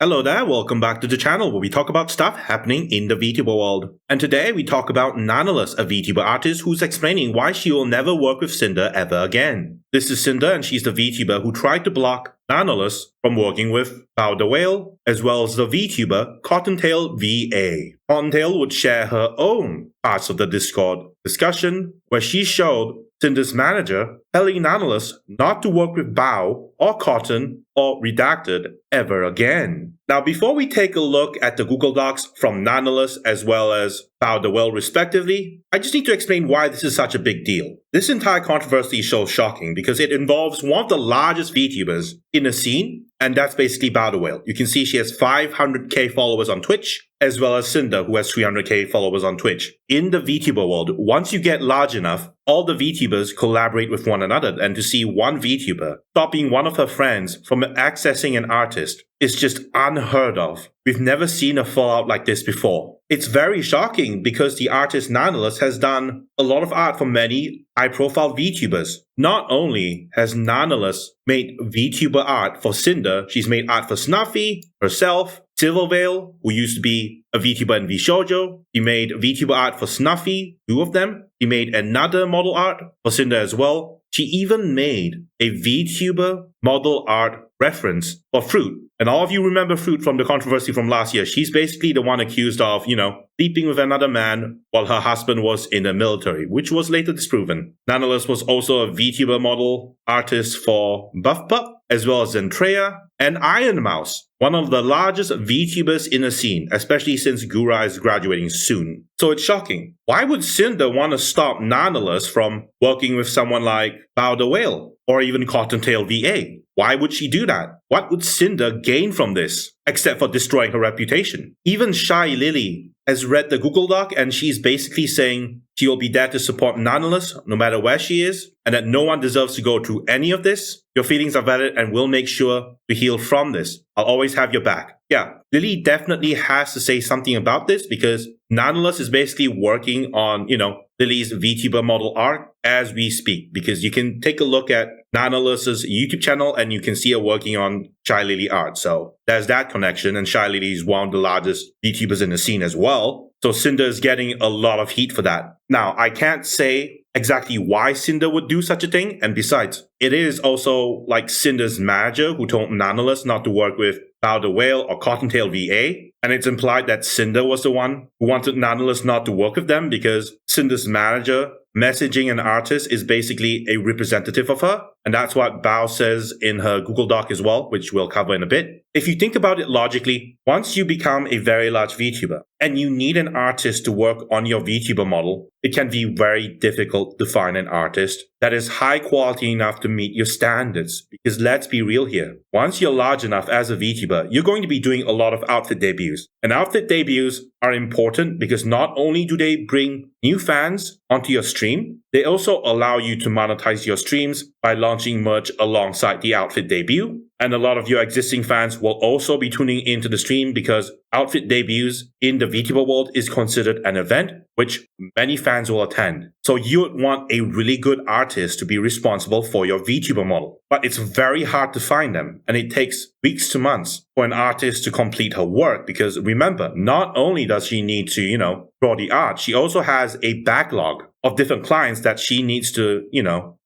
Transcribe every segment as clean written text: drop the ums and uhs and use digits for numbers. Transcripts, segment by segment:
Hello there, welcome back to the channel where we talk about stuff happening in the Vtuber world. And today we talk about Nanalus, a Vtuber artist who's explaining why she will never work with Sinder ever again. This is Sinder, and she's the Vtuber who tried to block Nanalus from working with Bao the Whale, as well as the Vtuber CottontailVA. Cottontail would share her own parts of the Discord discussion, where she showed Sinder's manager telling Nanalus not to work with Bao or Cotton or Redacted ever again. Now, before we take a look at the Google Docs from Nanalus as well as Bao the Whale respectively, I just need to explain why this is such a big deal. This entire controversy is so shocking because it involves one of the largest VTubers in the scene, and that's basically Bao the Whale. You can see she has 500k followers on Twitch, as well as Sinder, who has 300k followers on Twitch. In the VTuber world, once you get large enough, all the VTubers collaborate with one another, and to see one VTuber stopping one of her friends from accessing an artist is just unheard of. We've never seen a fallout like this before. It's very shocking because the artist Nanoless has done a lot of art for many high-profile VTubers. Not only has Nanoless made VTuber art for Sinder, she's made art for Snuffy, herself, Silvervale, who used to be a VTuber in VShoujo. He made VTuber art for Snuffy, 2 of them. He made another model art for Sinder as well. She even made a VTuber model art reference for Fruit. And all of you remember Fruit from the controversy from last year. She's basically the one accused of, sleeping with another man while her husband was in the military, which was later disproven. Nanalus was also a VTuber model artist for buffpup, as well as Zentreya and ironmouse, one of the largest VTubers in the scene, especially since Gura is graduating soon. So it's shocking. Why would Sinder want to stop Nanalus from working with someone like Bao the Whale or even CottontailVA? Why would she do that? What would Sinder gain from this, except for destroying her reputation? Even Shylily has read the Google Doc, and she's basically saying she will be there to support Nanalus no matter where she is, and that no one deserves to go through any of this. Your feelings are valid, and we'll make sure to heal from this. I'll always have your back. Yeah, Lily definitely has to say something about this because Nanalus is basically working on, Lily's VTuber model art as we speak, because you can take a look at Nanalus's YouTube channel and you can see her working on Shylily art. So there's that connection, and Shylily is one of the largest VTubers in the scene as well. So Sinder is getting a lot of heat for that. Now, I can't say exactly why Sinder would do such a thing, and besides, it is also like Sinder's manager who told Nanalus not to work with Bao the Whale or CottontailVA, and it's implied that Sinder was the one who wanted Nanalus not to work with them because Sinder's manager messaging an artist is basically a representative of her, and that's what Bao says in her Google Doc as well, which we'll cover in a bit. If you think about it logically, once you become a very large VTuber and you need an artist to work on your VTuber model, it can be very difficult to find an artist that is high quality enough to meet your standards. Because let's be real here, once you're large enough as a VTuber, you're going to be doing a lot of outfit debuts. And outfit debuts are important because not only do they bring new fans onto your stream, they also allow you to monetize your streams by launching merch alongside the outfit debut. And a lot of your existing fans will also be tuning into the stream because outfit debuts in the VTuber world is considered an event which many fans will attend. So you would want a really good artist to be responsible for your VTuber model. But it's very hard to find them, and it takes weeks to months for an artist to complete her work because remember, not only does she need to, draw the art, she also has a backlog of different clients that she needs to,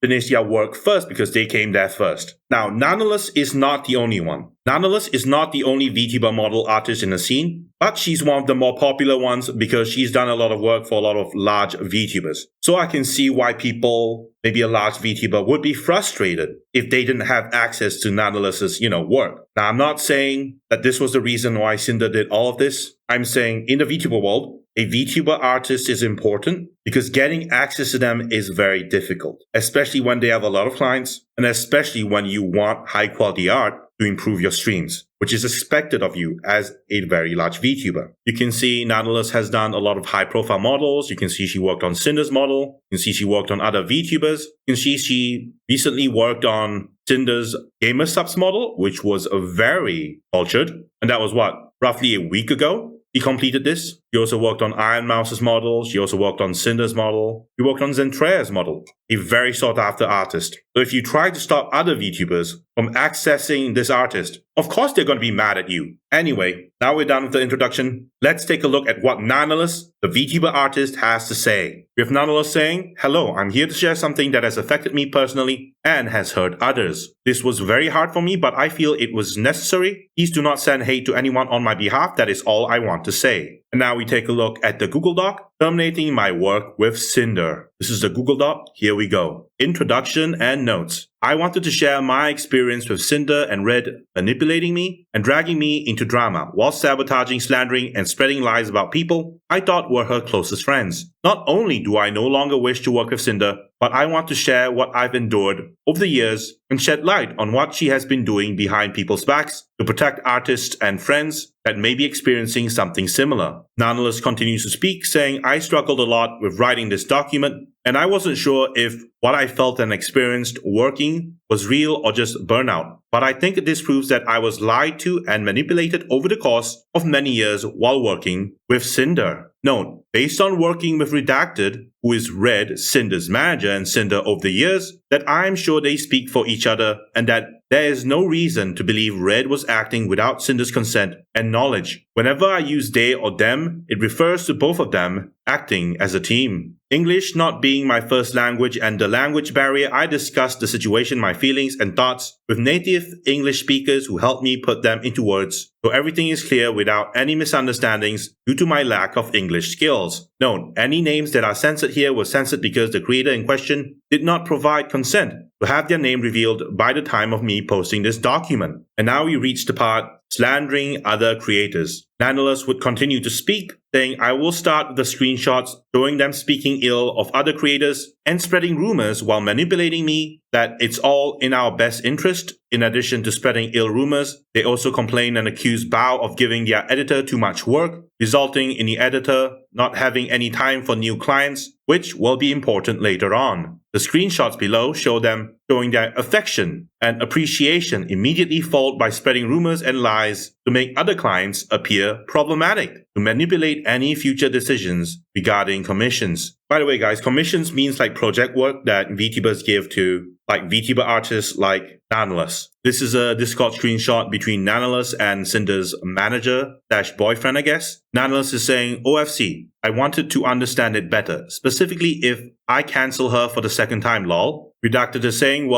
finish their work first because they came there first. Now, Nanalus is not the only one. Nanalus is not the only VTuber model artist in the scene, but she's one of the more popular ones because she's done a lot of work for a lot of large VTubers. So I can see why people, maybe a large VTuber, would be frustrated if they didn't have access to Nanalus's, work. Now, I'm not saying that this was the reason why Sinder did all of this. I'm saying in the VTuber world, a VTuber artist is important because getting access to them is very difficult, especially when they have a lot of clients and especially when you want high quality art to improve your streams, which is expected of you as a very large VTuber. You can see Nanalus has done a lot of high profile models. You can see she worked on Sinder's model. You can see she worked on other VTubers. You can see she recently worked on Sinder's gamer subs model, which was very cultured. And that was roughly a week ago. He completed this. She also worked on Ironmouse's model. She also worked on Cinder's model. She worked on Zentreya's model. A very sought after artist. So if you try to stop other VTubers from accessing this artist, of course they're going to be mad at you. Anyway, now we're done with the introduction. Let's take a look at what Nanalus, the VTuber artist, has to say. We have Nanalus saying, "Hello, I'm here to share something that has affected me personally and has hurt others. This was very hard for me, but I feel it was necessary. Please do not send hate to anyone on my behalf. That is all I want to say." And now we take a look at the Google Doc, terminating my work with Sinder. This is the Google Doc. Here we go. Introduction and notes. I wanted to share my experience with Sinder and Red manipulating me and dragging me into drama while sabotaging, slandering, and spreading lies about people I thought were her closest friends. Not only do I no longer wish to work with Sinder, but I want to share what I've endured over the years and shed light on what she has been doing behind people's backs to protect artists and friends that may be experiencing something similar. Nanalus continues to speak, saying, "I struggled a lot with writing this document, and I wasn't sure if what I felt and experienced working was real or just burnout. But I think this proves that I was lied to and manipulated over the course of many years while working with Sinder." Note, based on working with Redacted, who is Red, Cinder's manager, and Sinder over the years, that I am sure they speak for each other and that there is no reason to believe Red was acting without Cinder's consent and knowledge. Whenever I use they or them, it refers to both of them acting as a team. English not being my first language and the language barrier, I discussed the situation, my feelings and thoughts with native English speakers who helped me put them into words, so everything is clear without any misunderstandings due to my lack of English skills. Note, any names that are censored here were censored because the creator in question did not provide consent to have their name revealed by the time of me posting this document. And now we reach the part slandering other creators. Nanalus would continue to speak, saying, "I will start with the screenshots showing them speaking ill of other creators and spreading rumors while manipulating me that it's all in our best interest. In addition to spreading ill rumors, they also complain and accuse Bao of giving their editor too much work, resulting in the editor not having any time for new clients, which will be important later on. The screenshots below show them showing their affection and appreciation, immediately followed by spreading rumors and lies to make other clients appear problematic, to manipulate any future decisions regarding commissions." By the way, guys, commissions means like project work that VTubers give to like VTuber artists like Nanalus. This is a Discord screenshot between Nanalus and Cinder's manager/boyfriend, I guess. Nanalus is saying, "OFC, I wanted to understand it better, specifically if I cancel her for the second time, lol." Redacted is saying,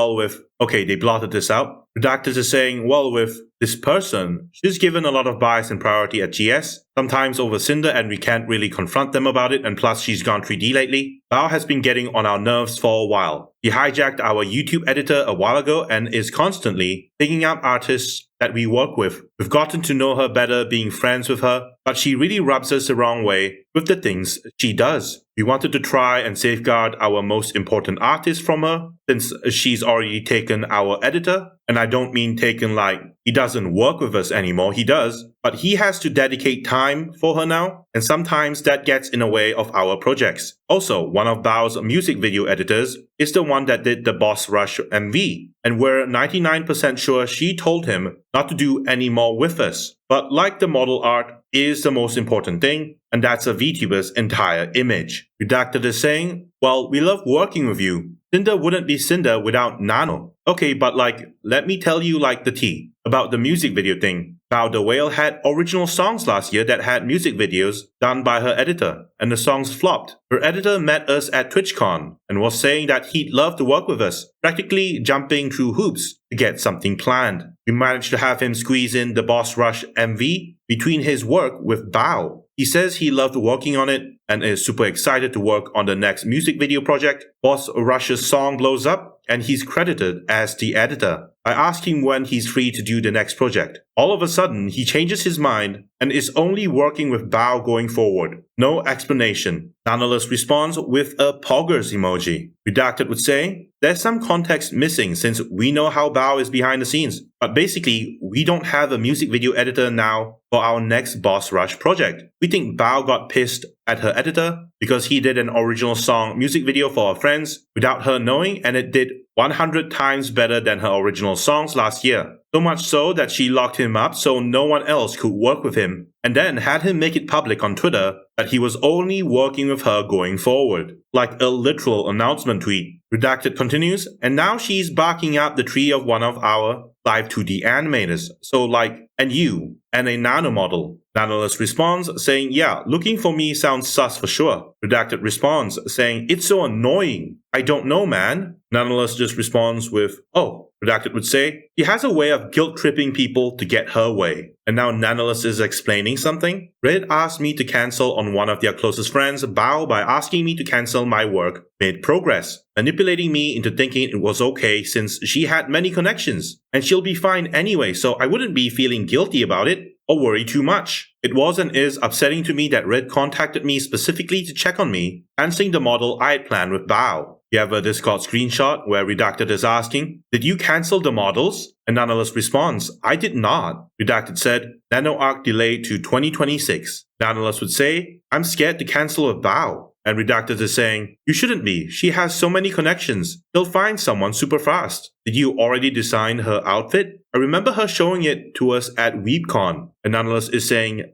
okay, they blotted this out. Redacted is saying, with this person, she's given a lot of bias and priority at GS, sometimes over Sinder, and we can't really confront them about it, and plus she's gone 3D lately. Bao has been getting on our nerves for a while. He hijacked our YouTube editor a while ago and is constantly picking up artists that we work with. We've gotten to know her better being friends with her, but she really rubs us the wrong way with the things she does. We wanted to try and safeguard our most important artist from her, since she's already taken our editor. And I don't mean taken like he doesn't work with us anymore, he does, but he has to dedicate time for her now, and sometimes that gets in the way of our projects. Also, one of Bao's music video editors is the one that did the Boss Rush MV, and we're 99% sure she told him not to do any more with us. But like the model art is the most important thing, and that's a VTuber's entire image. Redacted is saying, we love working with you. Sinder wouldn't be Sinder without Nano. Okay, but let me tell you the tea about the music video thing. Bao the Whale had original songs last year that had music videos done by her editor, and the songs flopped. Her editor met us at TwitchCon and was saying that he'd love to work with us, practically jumping through hoops to get something planned. We managed to have him squeeze in the Boss Rush MV between his work with Bao. He says he loved working on it and is super excited to work on the next music video project. Boss Rush's song blows up and he's credited as the editor. I asked him when he's free to do the next project. All of a sudden, he changes his mind and is only working with Bao going forward. No explanation. Nanalus responds with a poggers emoji. Redacted would say, there's some context missing since we know how Bao is behind the scenes. But basically, we don't have a music video editor now for our next Boss Rush project. We think Bao got pissed at her editor because he did an original song music video for her friends without her knowing, and it did 100 times better than her original songs last year. so much so that she locked him up so no one else could work with him, and then had him make it public on Twitter that he was only working with her going forward, like a literal announcement tweet. Redacted continues, and now she's barking out the tree of one of our live 2D animators, so like, and you, and a nano model. Nanalus responds, saying, yeah, looking for me sounds sus for sure. Redacted responds, saying, it's so annoying. I don't know, man. Nanalus just responds with, oh. Redacted would say, he has a way of guilt-tripping people to get her way. And now Nanalus is explaining something. Reddit asked me to cancel on one of their closest friends, Bao, by asking me to cancel my work mid-progress, manipulating me into thinking it was okay since she had many connections, and she'll be fine anyway, so I wouldn't be feeling guilty about it or worry too much. It was and is upsetting to me that Red contacted me specifically to check on me, cancelling the model I had planned with Bao. You have a Discord screenshot where Redacted is asking, did you cancel the models? And Nanalus responds, I did not. Redacted said, Nano Arc delayed to 2026. Nanalus would say, I'm scared to cancel with Bao. And Redacted is saying, you shouldn't be. She has so many connections. She'll find someone super fast. Did you already design her outfit? I remember her showing it to us at WeebCon. And Nanalus is saying,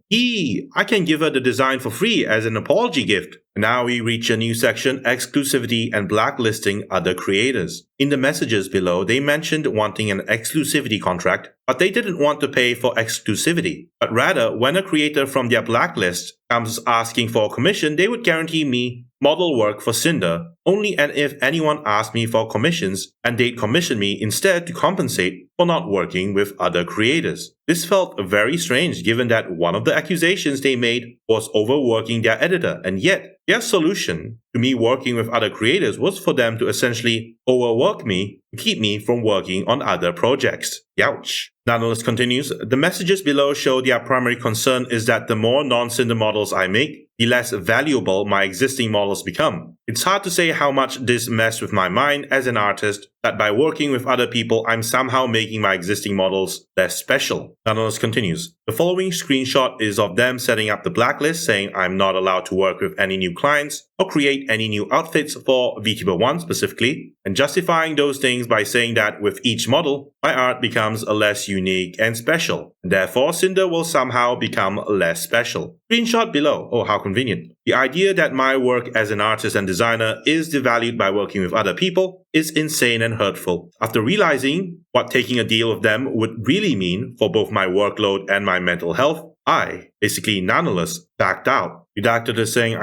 I can give her the design for free as an apology gift. And now we reach a new section, exclusivity and blacklisting other creators. In the messages below, they mentioned wanting an exclusivity contract, but they didn't want to pay for exclusivity. But rather, when a creator from their blacklist comes asking for a commission, they would guarantee me model work for Sinder, only and if anyone asked me for commissions, and they'd commission me instead to compensate for not working with other creators. This felt very strange given that one of the accusations they made was overworking their editor, and yet their solution to me working with other creators was for them to essentially overwork me to keep me from working on other projects. Youch. Nanalus continues, the messages below show their primary concern is that the more non-Cinder models I make, the less valuable my existing models become. It's hard to say how much this messed with my mind as an artist, that by working with other people I'm somehow making my existing models less special. Nanalus continues, the following screenshot is of them setting up the blacklist saying I'm not allowed to work with any new clients or create any new outfits for Vtuber 1 specifically, and justifying those things by saying that with each model, my art becomes less unique and special, and therefore Cinder will somehow become less special. Screenshot below. Oh, how convenient. The idea that my work as an artist and designer is devalued by working with other people is insane and hurtful. After realizing what taking a deal with them would really mean for both my workload and my mental health, I, basically Nanalus, backed out. Redacted is saying,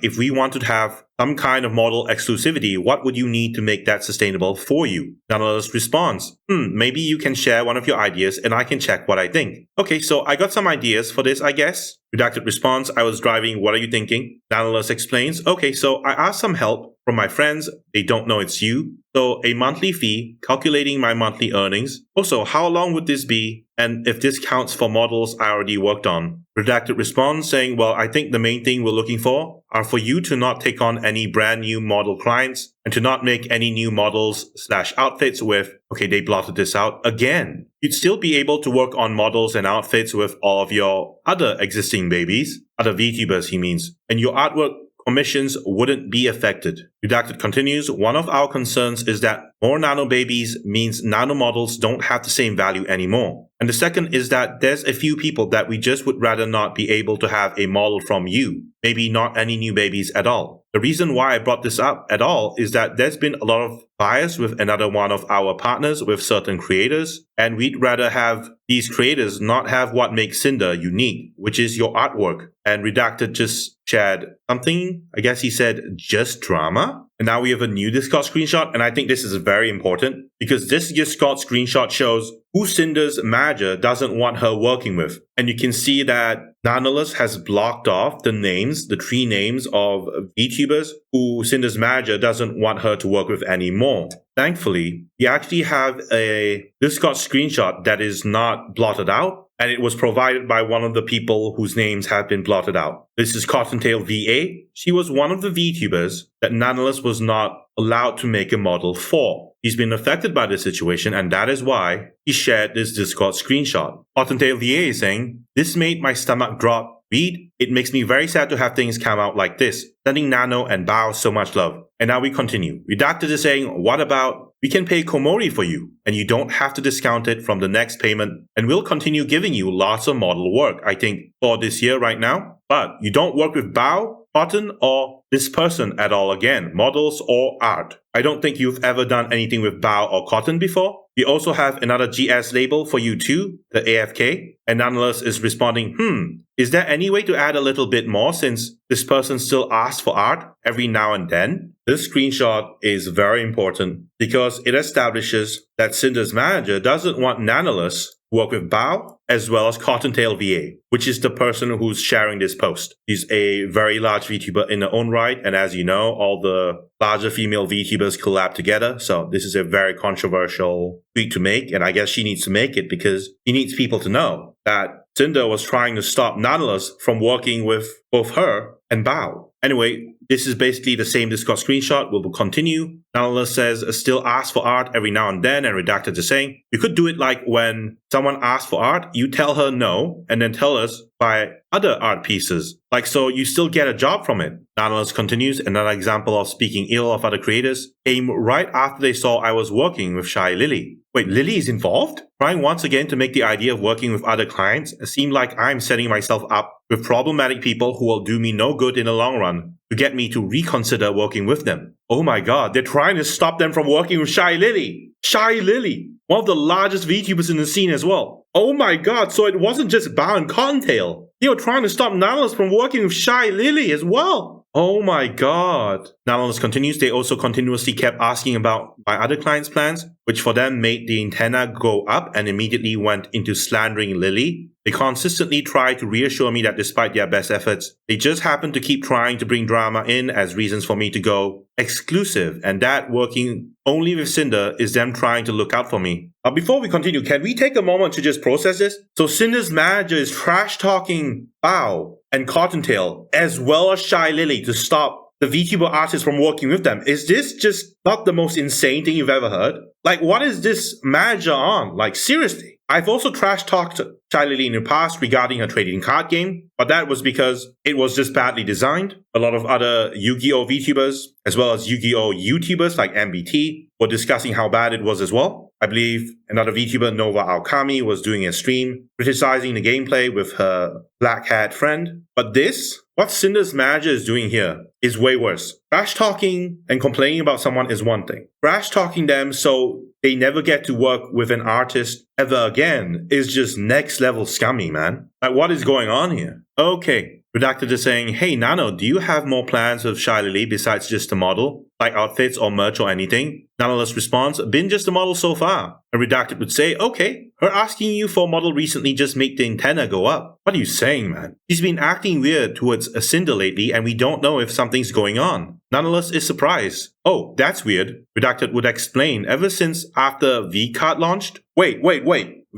if we wanted to have some kind of model exclusivity, what would you need to make that sustainable for you? Nanalus responds, maybe you can share one of your ideas and I can check what I think. Okay, so I got some ideas for this, I guess. Redacted responds, I was driving, what are you thinking? Nanalus explains, okay, so I asked some help from my friends, they don't know it's you. So a monthly fee, calculating my monthly earnings. Also, how long would this be? And if this counts for models I already worked on. Redacted responds saying, well, I think the main thing we're looking for are for you to not take on any brand new model clients and to not make any new models/outfits with, okay, they blotted this out again. You'd still be able to work on models and outfits with all of your other existing babies, other VTubers he means, and your artwork commissions wouldn't be affected. Redacted continues, one of our concerns is that more nano babies means nano models don't have the same value anymore. And the second is that there's a few people that we just would rather not be able to have a model from you. Maybe not any new babies at all. The reason why I brought this up at all is that there's been a lot of bias with another one of our partners with certain creators, and we'd rather have these creators not have what makes Cinder unique, which is your artwork. And Redacted just shared something, I guess he said, just drama? And now we have a new Discord screenshot, and I think this is very important because this Discord screenshot shows who Cinder's manager doesn't want her working with. And you can see that Nanalus has blocked off the names, the 3 names of VTubers who Cinder's manager doesn't want her to work with anymore. Thankfully, we actually have a Discord screenshot that is not blotted out, and it was provided by one of the people whose names have been blotted out. This is CottontailVA. She was one of the VTubers that Nanalus was not allowed to make a model for. He's been affected by this situation, and that is why he shared this Discord screenshot. CottontailVA is saying, this made my stomach drop. Read, it makes me very sad to have things come out like this. Sending Nano and Bao so much love. And now we continue. Redacted is saying, what about we can pay Komori for you, and you don't have to discount it from the next payment, and we'll continue giving you lots of model work, I think, for this year right now. But you don't work with Bao, Cotton, or this person at all again, models or art. I don't think you've ever done anything with Bao or Cotton before. We also have another GS label for you too, the AFK, and Nanalus is responding, is there any way to add a little bit more since this person still asks for art every now and then? This screenshot is very important because it establishes that Cinder's manager doesn't want Nanalus to work with Bao as well as CottontailVA, which is the person who's sharing this post. He's a very large VTuber in their own right, and as you know, all the larger female VTubers collab together, so this is a very controversial tweet to make, and I guess she needs to make it because he needs people to know that Sinder was trying to stop Nanalus from working with both her and Bao. Anyway, this is basically the same Discord screenshot. We'll continue. Nanalus says, still ask for art every now and then, and Redacted is saying, you could do it like when someone asks for art, you tell her no, and then tell us buy other art pieces. Like, so you still get a job from it. Nanalus continues, another example of speaking ill of other creators came right after they saw I was working with Shylily. Wait, Lily is involved? Trying once again to make the idea of working with other clients seem like I'm setting myself up with problematic people who will do me no good in the long run to get me to reconsider working with them. Oh my god, they're trying to stop them from working with Shylily. Shylily, one of the largest VTubers in the scene as well. Oh my god, so it wasn't just Bao and Cottontail. They were trying to stop Nanalus from working with Shylily as well. Oh my god. Nanalus continues, they also continuously kept asking about my other clients' plans, which for them made the antenna go up and immediately went into slandering Lily. They consistently try to reassure me that despite their best efforts, they just happen to keep trying to bring drama in as reasons for me to go exclusive, and that working only with Cinder is them trying to look out for me. Before we continue, can we take a moment to just process this? So Cinder's manager is trash-talking Bao and Cottontail as well as Shylily to stop the VTuber artists from working with them. Is this just not the most insane thing you've ever heard? Like, what is this manager on? Like, seriously. I've also trash-talked Shylily in the past regarding her trading card game, but that was because it was just badly designed. A lot of other Yu-Gi-Oh! VTubers, as well as Yu-Gi-Oh! YouTubers like MBT, were discussing how bad it was as well. I believe another VTuber, Nova Alchemy, was doing a stream criticizing the gameplay with her black-haired friend. But this, what Cinder's manager is doing here, is way worse. Trash-talking and complaining about someone is one thing. Trash-talking them so they never get to work with an artist ever again is just next-level scummy, man. Like, what is going on here? Okay. Redacted is saying, hey Nano, do you have more plans with Shylily besides just a model? Like outfits or merch or anything? Nanalus responds, been just a model so far. And Redacted would say, okay, her asking you for a model recently just made the antenna go up. What are you saying, man? She's been acting weird towards a Cinder lately and we don't know if something's going on. Nanalus is surprised. Oh, that's weird. Redacted would explain, ever since after V-Card launched? Wait.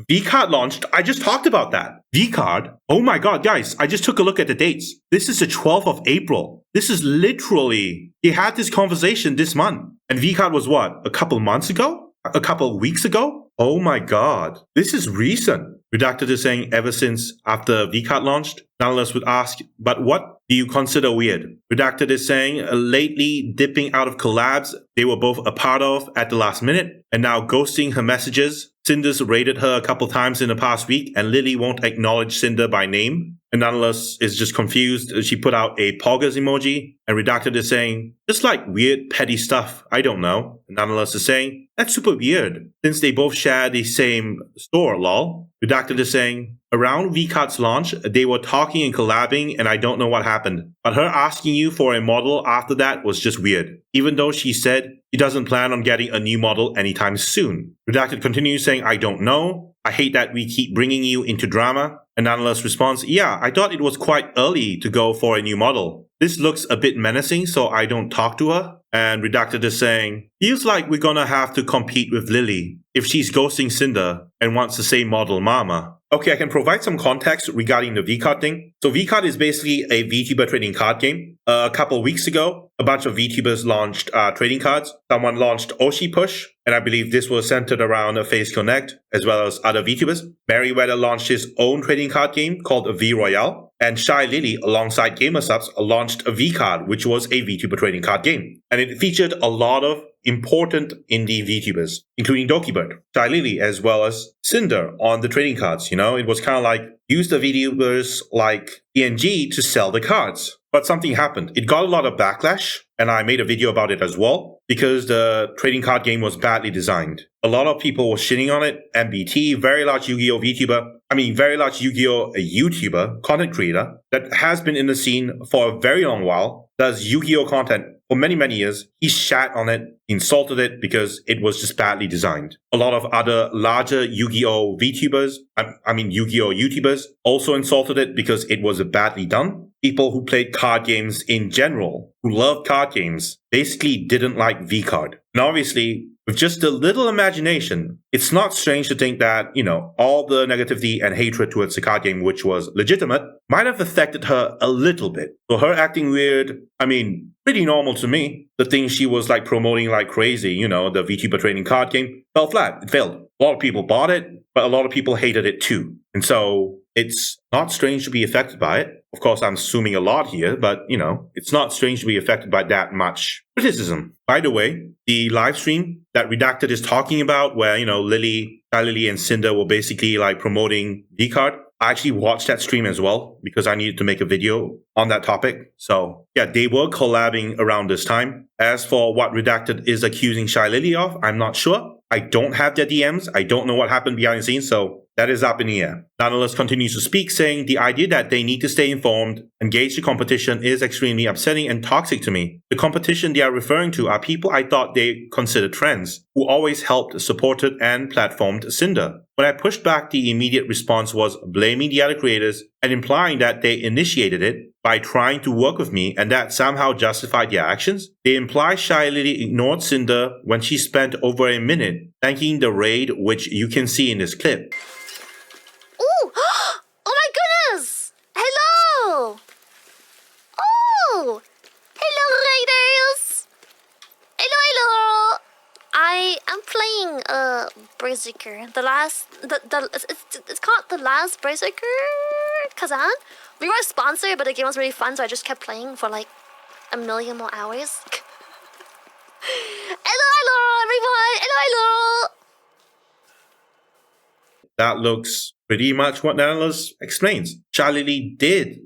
V-Card launched? I just talked about that. V-Card? Oh my god, guys, I just took a look at the dates. This is the 12th of April. This is literally, they had this conversation this month. And V-Card was what? A couple months ago? A couple weeks ago? Oh my god. This is recent. Redacted is saying ever since after V-Card launched. Nanalus would ask, but what do you consider weird? Redacted is saying lately dipping out of collabs they were both a part of at the last minute and now ghosting her messages. Cinder's raided her a couple times in the past week and Lily won't acknowledge Cinder by name. And Nanalus is just confused. She put out a poggers emoji and Redacted is saying, just like weird petty stuff, I don't know. And Nanalus is saying, that's super weird since they both share the same store, lol. Redacted is saying, around V-Card's launch, they were talking and collabing and I don't know what happened. But her asking you for a model after that was just weird. Even though she said she doesn't plan on getting a new model anytime soon. Redacted continues saying, I don't know. I hate that we keep bringing you into drama. And Nanalus responds, yeah, I thought it was quite early to go for a new model. This looks a bit menacing, so I don't talk to her. And Redacted is saying, feels like we're gonna have to compete with Lily if she's ghosting Cinder and wants the same model mama. Okay, I can provide some context regarding the V-Card thing. So V-Card is basically a VTuber trading card game. A couple weeks ago, a bunch of VTubers launched trading cards. Someone launched Oshi Push, and I believe this was centered around Face Connect, as well as other VTubers. Merryweather launched his own trading card game called V Royale. And Shylily, alongside Gamersubs, launched a V-Card, which was a VTuber trading card game. And it featured a lot of important indie VTubers, including Dokibird, Shylily, as well as Sinder on the trading cards. It was kind of like use the VTubers like PNG to sell the cards. But something happened. It got a lot of backlash, and I made a video about it as well, because the trading card game was badly designed. A lot of people were shitting on it. MBT, very large Yu-Gi-Oh! Very large Yu-Gi-Oh! YouTuber, content creator, that has been in the scene for a very long while, does Yu-Gi-Oh! Content for many, many years. He shat on it, insulted it because it was just badly designed. A lot of other larger Yu-Gi-Oh! VTubers, Yu-Gi-Oh! YouTubers, also insulted it because it was badly done. People who played card games in general, who loved card games, basically didn't like V-Card. And obviously, with just a little imagination, it's not strange to think that, all the negativity and hatred towards the card game, which was legitimate, might have affected her a little bit. So her acting weird, pretty normal to me. The thing she was promoting like crazy, the VTuber trading card game, fell flat. It failed. A lot of people bought it, but a lot of people hated it too. And so it's not strange to be affected by it. Of course, I'm assuming a lot here, but, it's not strange to be affected by that much criticism. By the way, the live stream that Redacted is talking about, where, Shylily and Sinder were basically promoting V-Card, I actually watched that stream as well because I needed to make a video on that topic. So yeah, they were collabing around this time. As for what Redacted is accusing Shylily of, I'm not sure. I don't have their DMs. I don't know what happened behind the scenes, so that is up in the air. Nanalus continues to speak, saying the idea that they need to stay informed, engage the competition is extremely upsetting and toxic to me. The competition they are referring to are people I thought they considered friends, who always helped, supported, and platformed Sinder. When I pushed back, the immediate response was blaming the other creators and implying that they initiated it by trying to work with me and that somehow justified their actions. They imply Shylily ignored Sinder when she spent over a minute thanking the raid, which you can see in this clip. Ooh! Oh my goodness! Hello! Oh! Hello, raiders! Hello! I am playing Berserker. It's called The Last Berserker Kazan. We were sponsored, but the game was really fun, so I just kept playing for a million more hours. Hello, everyone! Hello! That looks pretty much what Nanalus explains. Shylily did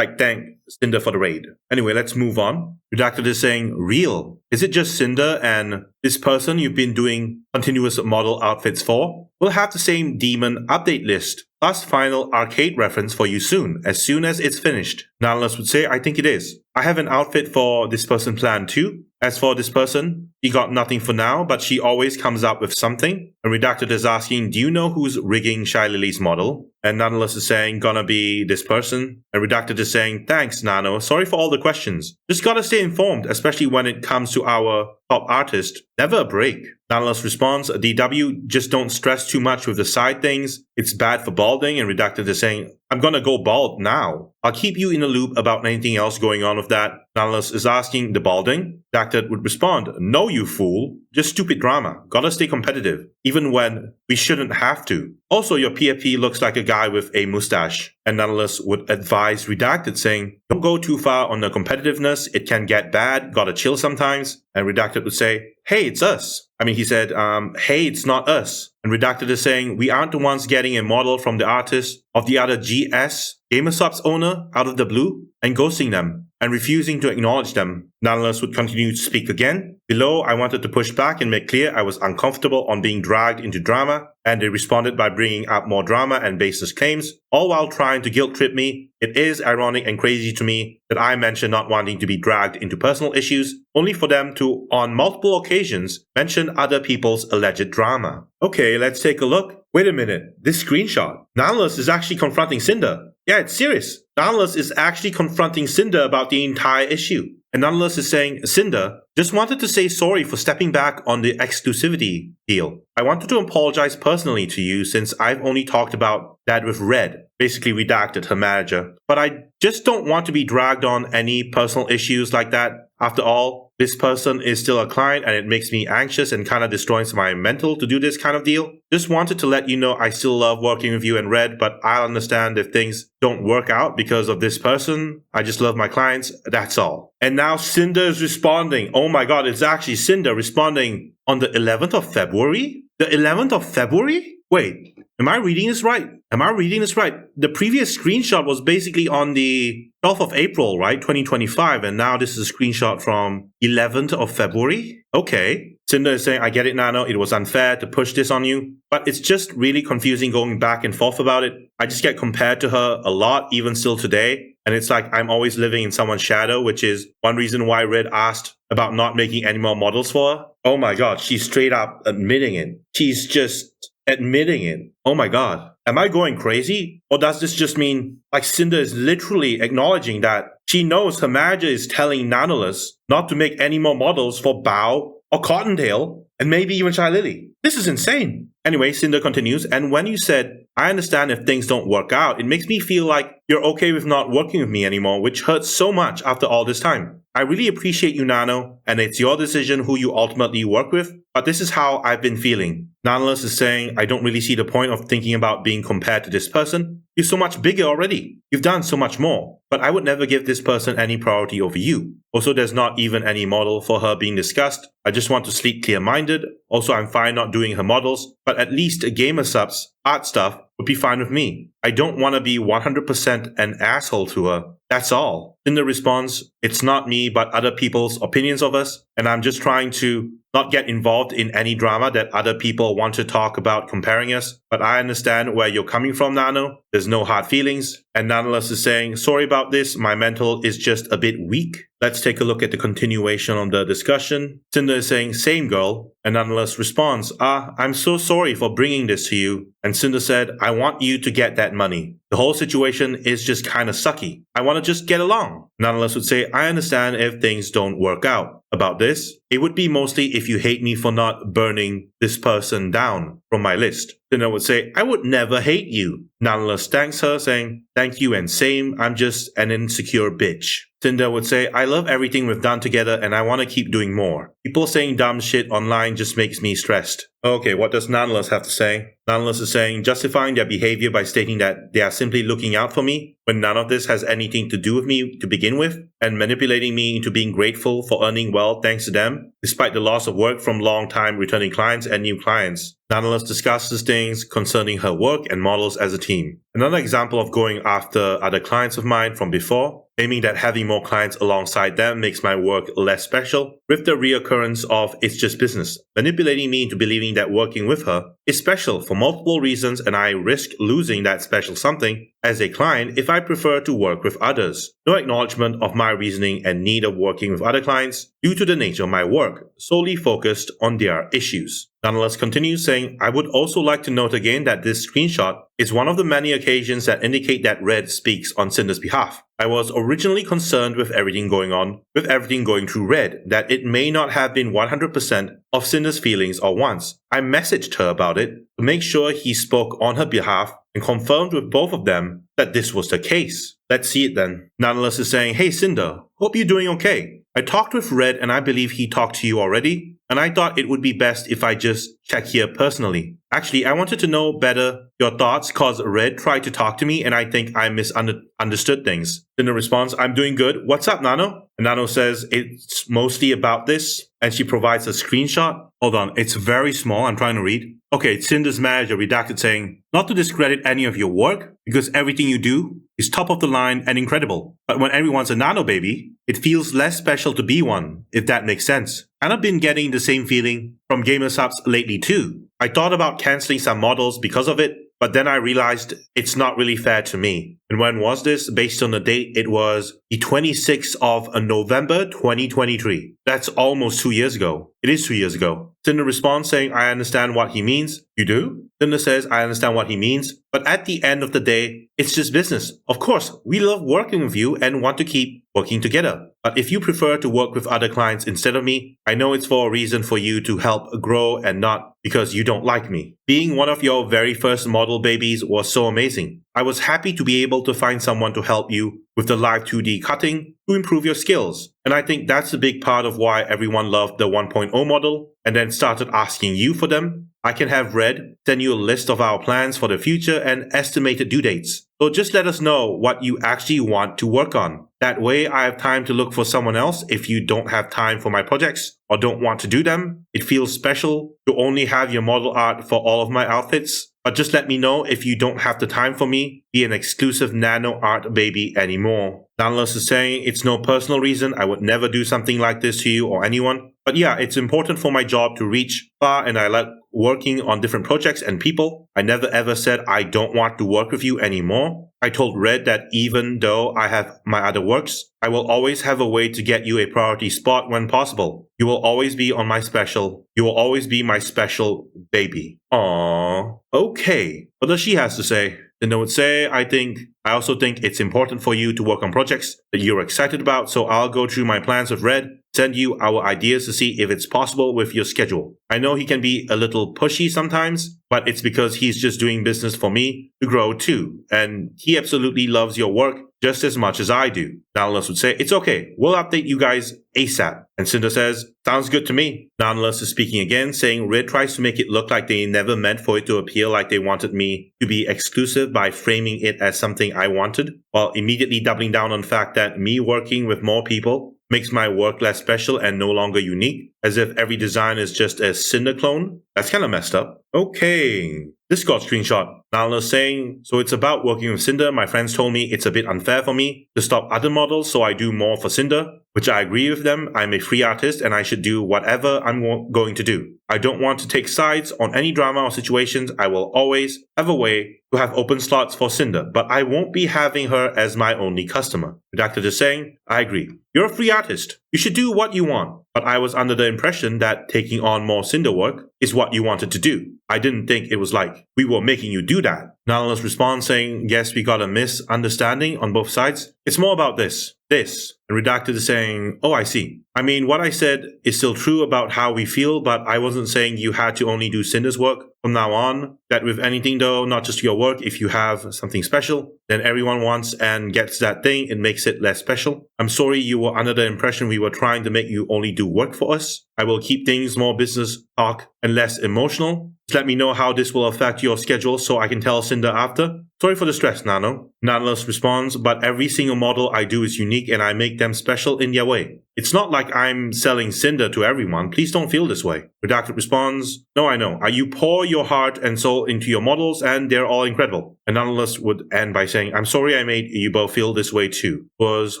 thank Sinder for the raid. Anyway, let's move on. Redacted is saying, real. Is it just Sinder and this person you've been doing continuous model outfits for? We'll have the same demon update list, plus final arcade reference for you soon as it's finished. Nanalus would say, I think it is. I have an outfit for this person planned too. As for this person, he got nothing for now, but she always comes up with something. And Redacted is asking, do you know who's rigging Shylily's model? And Nanalus is saying, gonna be this person. And Redacted is saying, thanks, Nano. Sorry for all the questions. Just gotta stay informed, especially when it comes to our top artist. Never a break. Nanalus responds, DW, just don't stress too much with the side things. It's bad for balding. And Redacted is saying, I'm gonna go bald now. I'll keep you in the loop about anything else going on with that. Nanalus is asking, the balding? Redacted would respond, no, you fool. Just stupid drama. Gotta stay competitive. Even when we shouldn't have to. Also, your PFP looks like a guy with a mustache. And Nanalus would advise Redacted, saying, don't go too far on the competitiveness. It can get bad. Gotta chill sometimes. And Redacted would say, hey, it's us. He said, hey, it's not us. And Redacted is saying, we aren't the ones getting a model from the artist of the other GS Gamersub's owner out of the blue and ghosting them and refusing to acknowledge them. Nanalus would continue to speak again. Below, I wanted to push back and make clear I was uncomfortable on being dragged into drama, and they responded by bringing up more drama and baseless claims, all while trying to guilt trip me. It is ironic and crazy to me that I mentioned not wanting to be dragged into personal issues, only for them to, on multiple occasions, mention other people's alleged drama. Okay, let's take a look. Wait a minute, this screenshot. Nanalus is actually confronting Sinder. Yeah, it's serious. Nanalus is actually confronting Sinder about the entire issue. And Nanalus is saying, Sinder, just wanted to say sorry for stepping back on the exclusivity deal. I wanted to apologize personally to you since I've only talked about that with Red, basically Redacted, her manager. But I just don't want to be dragged on any personal issues like that. After all, this person is still a client and it makes me anxious and kind of destroys my mental to do this kind of deal. Just wanted to let you know I still love working with you and Red, but I'll understand if things don't work out because of this person. I just love my clients, that's all. And now Sinder is responding. Oh my god, it's actually Sinder responding on the 11th of February? The 11th of February? Wait, am I reading this right? The previous screenshot was basically on the 12th of April, right? 2025, and now this is a screenshot from 11th of February? Okay. Sinder is saying, I get it, Nano, it was unfair to push this on you, but it's just really confusing going back and forth about it. I just get compared to her a lot, even still today, and it's like I'm always living in someone's shadow, which is one reason why Red asked about not making any more models for her. Oh my god, she's straight up admitting it. She's just admitting it. Oh my god. Am I going crazy? Or does this just mean, like, Sinder is literally acknowledging that she knows her manager is telling Nanoless not to make any more models for Bao or Cottontail, and maybe even Shylily? This is insane. Anyway, Sinder continues, and when you said, I understand if things don't work out, it makes me feel like you're okay with not working with me anymore, which hurts so much after all this time. I really appreciate you, Nano, and it's your decision who you ultimately work with, but this is how I've been feeling. Nanalus is saying, I don't really see the point of thinking about being compared to this person. You're so much bigger already. You've done so much more. But I would never give this person any priority over you. Also, there's not even any model for her being discussed. I just want to sleep clear-minded. Also, I'm fine not doing her models, but at least gamer subs, art stuff, would be fine with me. I don't want to be 100% an asshole to her. That's all. Sinder responds, it's not me, but other people's opinions of us, and I'm just trying to not get involved in any drama that other people want to talk about comparing us. But I understand where you're coming from, Nano. There's no hard feelings. And Nanalus is saying, sorry about this, my mental is just a bit weak. Let's take a look at the continuation of the discussion. Sinder is saying, same girl. And Nanalus responds, I'm so sorry for bringing this to you. And Sinder said, I want you to get that money. The whole situation is just kind of sucky. I want to just get along. Nanalus would say, I understand if things don't work out. About this, it would be mostly if you hate me for not burning this person down from my list. Sinder would say, I would never hate you. Nanalus thanks her, saying, thank you and same, I'm just an insecure bitch. Sinder would say, I love everything we've done together and I want to keep doing more. People saying dumb shit online just makes me stressed. Okay, what does Nanalus have to say? Nanalus is saying, justifying their behavior by stating that they are simply looking out for me when none of this has anything to do with me to begin with, and manipulating me into being grateful for earning well thanks to them, despite the loss of work from long-time returning clients and new clients. Nanalus discusses things concerning her work and models as a team. Another example of going after other clients of mine from before, aiming that having more clients alongside them makes my work less special, with the reoccurrence of it's just business, manipulating me into believing that working with her is special for multiple reasons and I risk losing that special something as a client if I prefer to work with others. No acknowledgement of my reasoning and need of working with other clients due to the nature of my work, solely focused on their issues. Nanalus continues saying, I would also like to note again that this screenshot is one of the many occasions that indicate that Red speaks on Sinder's behalf. I was originally concerned with everything going through Red, that it may not have been 100% of Sinder's feelings or wants. I messaged her about it to make sure he spoke on her behalf and confirmed with both of them that this was the case. Let's see it then. Nanalus is saying, hey Sinder, hope you're doing okay. I talked with Red and I believe he talked to you already, and I thought it would be best if I just check here personally. Actually, I wanted to know better your thoughts cause Red tried to talk to me and I think I misunderstood things. Sinder responds, I'm doing good. What's up, Nano? And Nano says, it's mostly about this. And she provides a screenshot. Hold on, it's very small. I'm trying to read. Okay, it's Sinder's manager, Redacted, saying, not to discredit any of your work, because everything you do is top of the line and incredible. But when everyone's a nano baby, it feels less special to be one, if that makes sense. And I've been getting the same feeling from gamer subs lately too. I thought about cancelling some models because of it, but then I realized it's not really fair to me. And when was this? Based on the date, it was the 26th of November 2023. That's almost 2 years ago. It is 2 years ago. Sinder responds saying, I understand what he means. You do? Sinder says, I understand what he means. But at the end of the day, it's just business. Of course, we love working with you and want to keep working together. But if you prefer to work with other clients instead of me, I know it's for a reason for you to help grow and not because you don't like me. Being one of your very first model babies was so amazing. I was happy to be able able to find someone to help you with the live 2D cutting to improve your skills. And I think that's a big part of why everyone loved the 1.0 model and then started asking you for them. I can have Red send you a list of our plans for the future and estimated due dates. So just let us know what you actually want to work on. That way I have time to look for someone else if you don't have time for my projects or don't want to do them. It feels special to only have your model art for all of my outfits. But just let me know if you don't have the time for me, be an exclusive nano art baby anymore. Nanalus is saying, it's no personal reason, I would never do something like this to you or anyone. But yeah, it's important for my job to reach far and I like working on different projects and people. I never ever said I don't want to work with you anymore. I told Red that even though I have my other works, I will always have a way to get you a priority spot when possible. You will always be on my special. You will always be my special baby. Aww. Okay. What does she has to say? Then I would say, I also think it's important for you to work on projects that you're excited about, so I'll go through my plans with Red, send you our ideas to see if it's possible with your schedule. I know he can be a little pushy sometimes, but it's because he's just doing business for me to grow too, and he absolutely loves your work just as much as I do. Nanalus would say, it's okay, we'll update you guys ASAP. And Sinder says, sounds good to me. Nanalus is speaking again, saying Red tries to make it look like they never meant for it to appear like they wanted me to be exclusive by framing it as something I wanted, while immediately doubling down on the fact that me working with more people makes my work less special and no longer unique, as if every design is just a Sinder clone. That's kind of messed up. Okay. Discord screenshot. Nanalus saying, so it's about working with Sinder. My friends told me it's a bit unfair for me to stop other models, so I do more for Sinder, which I agree with them. I'm a free artist and I should do whatever I'm going to do. I don't want to take sides on any drama or situations. I will always have a way to have open slots for Sinder, but I won't be having her as my only customer. Redacted is saying, I agree. You're a free artist. You should do what you want. But I was under the impression that taking on more Sinder work is what you wanted to do. I didn't think it was like we were making you do that. Nanalus responds saying, yes, we got a misunderstanding on both sides. It's more about this. And Redacted is saying, oh, I see. I mean, what I said is still true about how we feel, but I wasn't saying you had to only do Sinder's work from now on. That with anything though, not just your work, if you have something special, then everyone wants and gets that thing, it makes it less special. I'm sorry you were under the impression we were trying to make you only do work for us. I will keep things more business talk and less emotional. Just let me know how this will affect your schedule so I can tell Sinder after. Sorry for the stress, Nano. Nanalus responds, but every single model I do is unique and I make them special in their way. It's not like I'm selling Sinder to everyone. Please don't feel this way. Redacted responds, no, I know. You pour your heart and soul into your models and they're all incredible. And Nanalus would end by saying, I'm sorry I made you both feel this way too. It was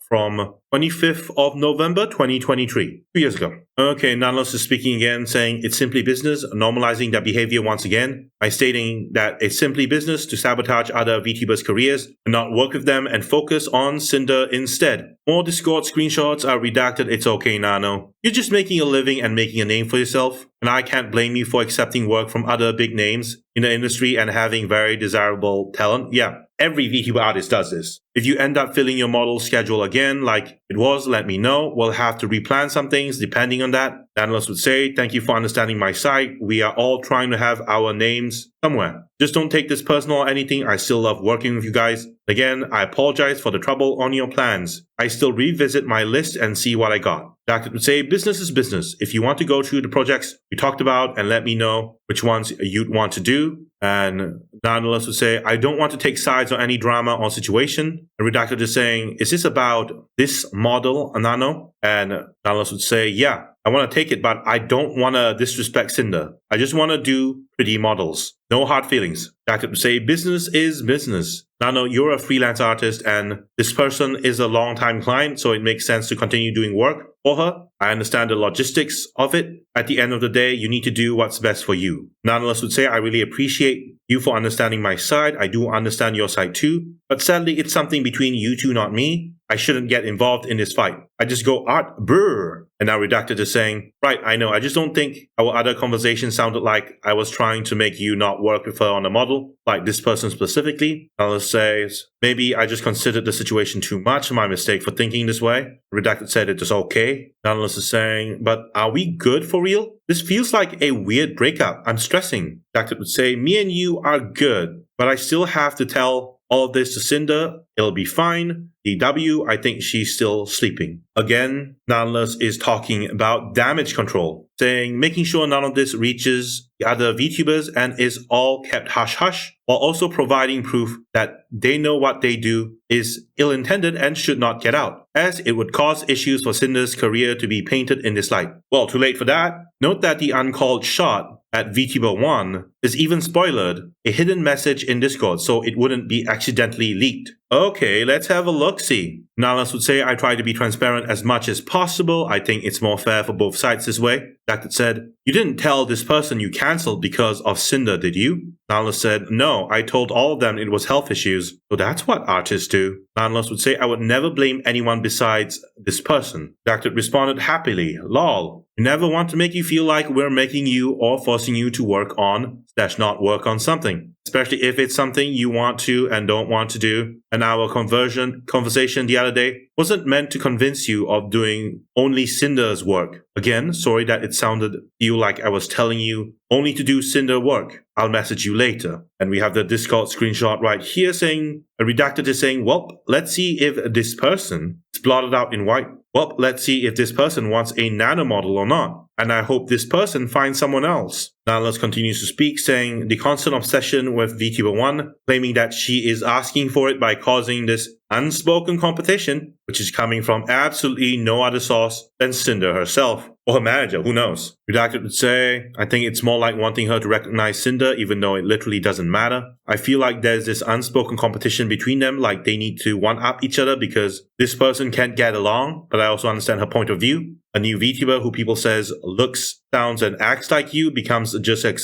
from 25th of November 2023, 2 years ago. Okay, Nanalus is speaking again, saying it's simply business, normalizing that behavior once again by stating that it's simply business to sabotage other VTubers' careers and not work with them and focus on Sinder instead. More Discord screenshots are redacted. It's okay, Nano. You're just making a living and making a name for yourself, and I can't blame you for accepting work from other big names in the industry and having very desirable talent. Yeah, every VTuber artist does this. If you end up filling your model schedule again like it was, let me know. We'll have to replan some things depending on that. Nanalus would say, thank you for understanding my side. We are all trying to have our names somewhere. Just don't take this personal or anything. I still love working with you guys. Again, I apologize for the trouble on your plans. I still revisit my list and see what I got. Redacted would say, business is business. If you want to go through the projects we talked about and let me know which ones you'd want to do. And Nanalus would say, I don't want to take sides on any drama or situation. And Redacted is saying, is this about this model, Nano? And Nanalus would say, yeah, I want to take it, but I don't want to disrespect Sinder. I just want to do pretty models. No hard feelings. Redacted would say, business is business. Nano, you're a freelance artist and this person is a long-time client, so it makes sense to continue doing work for her. I understand the logistics of it. At the end of the day, you need to do what's best for you. Nanalus would say, I really appreciate you for understanding my side. I do understand your side too. But sadly, it's something between you two, not me. I shouldn't get involved in this fight. I just go, art, brr. And now Redacted is saying, right, I know. I just don't think our other conversation sounded like I was trying to make you not work with her on a model, like this person specifically. Nanalus says, maybe I just considered the situation too much. My mistake for thinking this way. Redacted said it is okay. Nanalus is saying, but are we good for real? This feels like a weird breakup. I'm stressing. Redacted would say, me and you are good, but I still have to tell All of this to Sinder, it'll be fine. DW, I think she's still sleeping. Again, Nanalus is talking about damage control, saying making sure none of this reaches the other VTubers and is all kept hush-hush, while also providing proof that they know what they do is ill-intended and should not get out, as it would cause issues for Sinder's career to be painted in this light. Well, too late for that. Note that the uncalled shot at VTuber1 is even spoilered, a hidden message in Discord, so it wouldn't be accidentally leaked. Okay, let's have a look-see. Nanalus would say, I try to be transparent as much as possible. I think it's more fair for both sides this way. Redacted said, you didn't tell this person you cancelled because of Sinder, did you? Nanalus said, no, I told all of them it was health issues. So that's what artists do. Nanalus would say, I would never blame anyone besides this person. Redacted responded happily, lol. We never want to make you feel like we're making you or forcing you to work on / not work on something, especially if it's something you want to and don't want to do. And our conversation the other day wasn't meant to convince you of doing only Sinder's work. Again, sorry that it sounded to you like I was telling you only to do Sinder work. I'll message you later. And we have the Discord screenshot right here saying, Redacted is saying, well, let's see if this person is blotted out in white. Well, let's see if this person wants a nano model or not. And I hope this person finds someone else. Nanalus continues to speak, saying the constant obsession with VTuber1, claiming that she is asking for it by causing this unspoken competition, which is coming from absolutely no other source than Sinder herself. Or her manager, who knows? Redacted would say, I think it's more like wanting her to recognize Sinder, even though it literally doesn't matter. I feel like there's this unspoken competition between them, like they need to one-up each other because this person can't get along, but I also understand her point of view. A new VTuber who people says looks, sounds, and acts like you becomes just as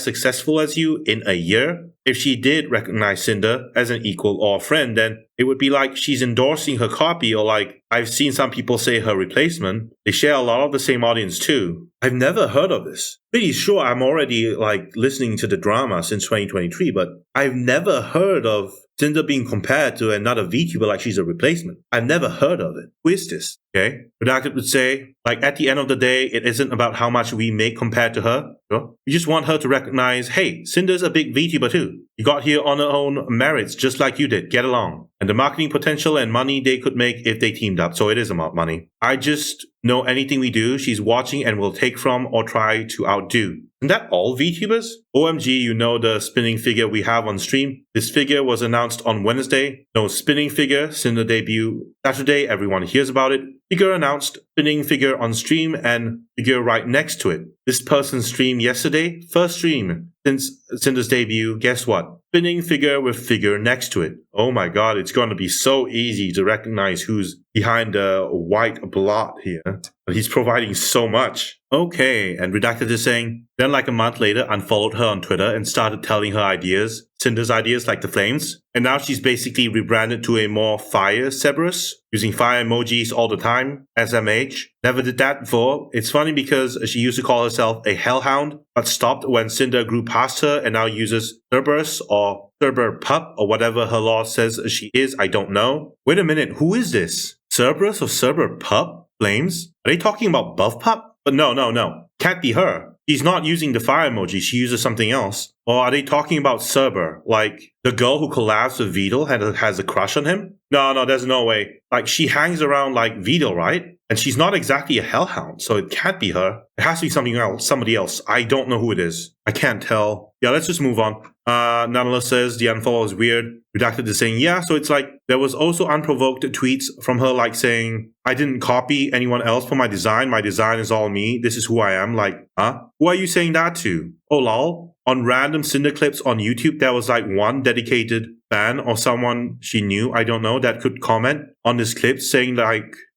successful as you in a year. If she did recognize Sinder as an equal or friend, then it would be like she's endorsing her copy, or like I've seen some people say her replacement. They share a lot of the same audience too. I've never heard of this. Pretty sure I'm already listening to the drama since 2023, but I've never heard of Sinder being compared to another VTuber like she's a replacement. I've never heard of it. Who is this? Okay. Redacted would say, at the end of the day, it isn't about how much we make compared to her. Sure. We just want her to recognize, hey, Sinder's a big VTuber too. You got here on her own merits just like you did. Get along. And the marketing potential and money they could make if they teamed up. So it is about money. I just know anything we do, she's watching and will take from or try to outdo. Isn't that all VTubers? OMG, you know the spinning figure we have on stream? This figure was announced on Wednesday. No spinning figure, Sinder debut Saturday, everyone hears about it. Figure announced, spinning figure on stream, and figure right next to it. This person streamed yesterday, first stream since Sinder's debut, guess what? Spinning figure with figure next to it. Oh my god, it's going to be so easy to recognize who's behind the white blot here. But he's providing so much. Okay, and Redacted is saying, then like a month later unfollowed her on Twitter and started telling her ideas, Sinder's ideas like the flames. And now she's basically rebranded to a more fire Cerberus, using fire emojis all the time, SMH. Never did that before. It's funny because she used to call herself a hellhound, but stopped when Sinder grew past her and now uses Cerberus or Silverpup or whatever her law says she is, I don't know. Wait a minute, who is this? Cerberus or Silverpup? Flames? Are they talking about buffpup? But no. Can't be her. She's not using the fire emoji, she uses something else. Or are they talking about Cerber? Like, the girl who collabs with Vidal has a crush on him? No, there's no way. She hangs around like Vidal, right? And she's not exactly a hellhound, so it can't be her. It has to be somebody else. I don't know who it is. I can't tell. Yeah, let's just move on. Nanalus says the unfollow is weird. Redacted is saying, yeah, so it's there was also unprovoked tweets from her saying, I didn't copy anyone else for my design is all me, this is who I am, huh? Who are you saying that to? Oh lol. On random Sinder clips on YouTube, there was one dedicated fan or someone she knew, I don't know, that could comment on this clip saying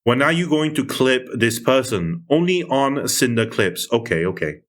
when are you going to clip this person? Only on Sinder clips. Okay.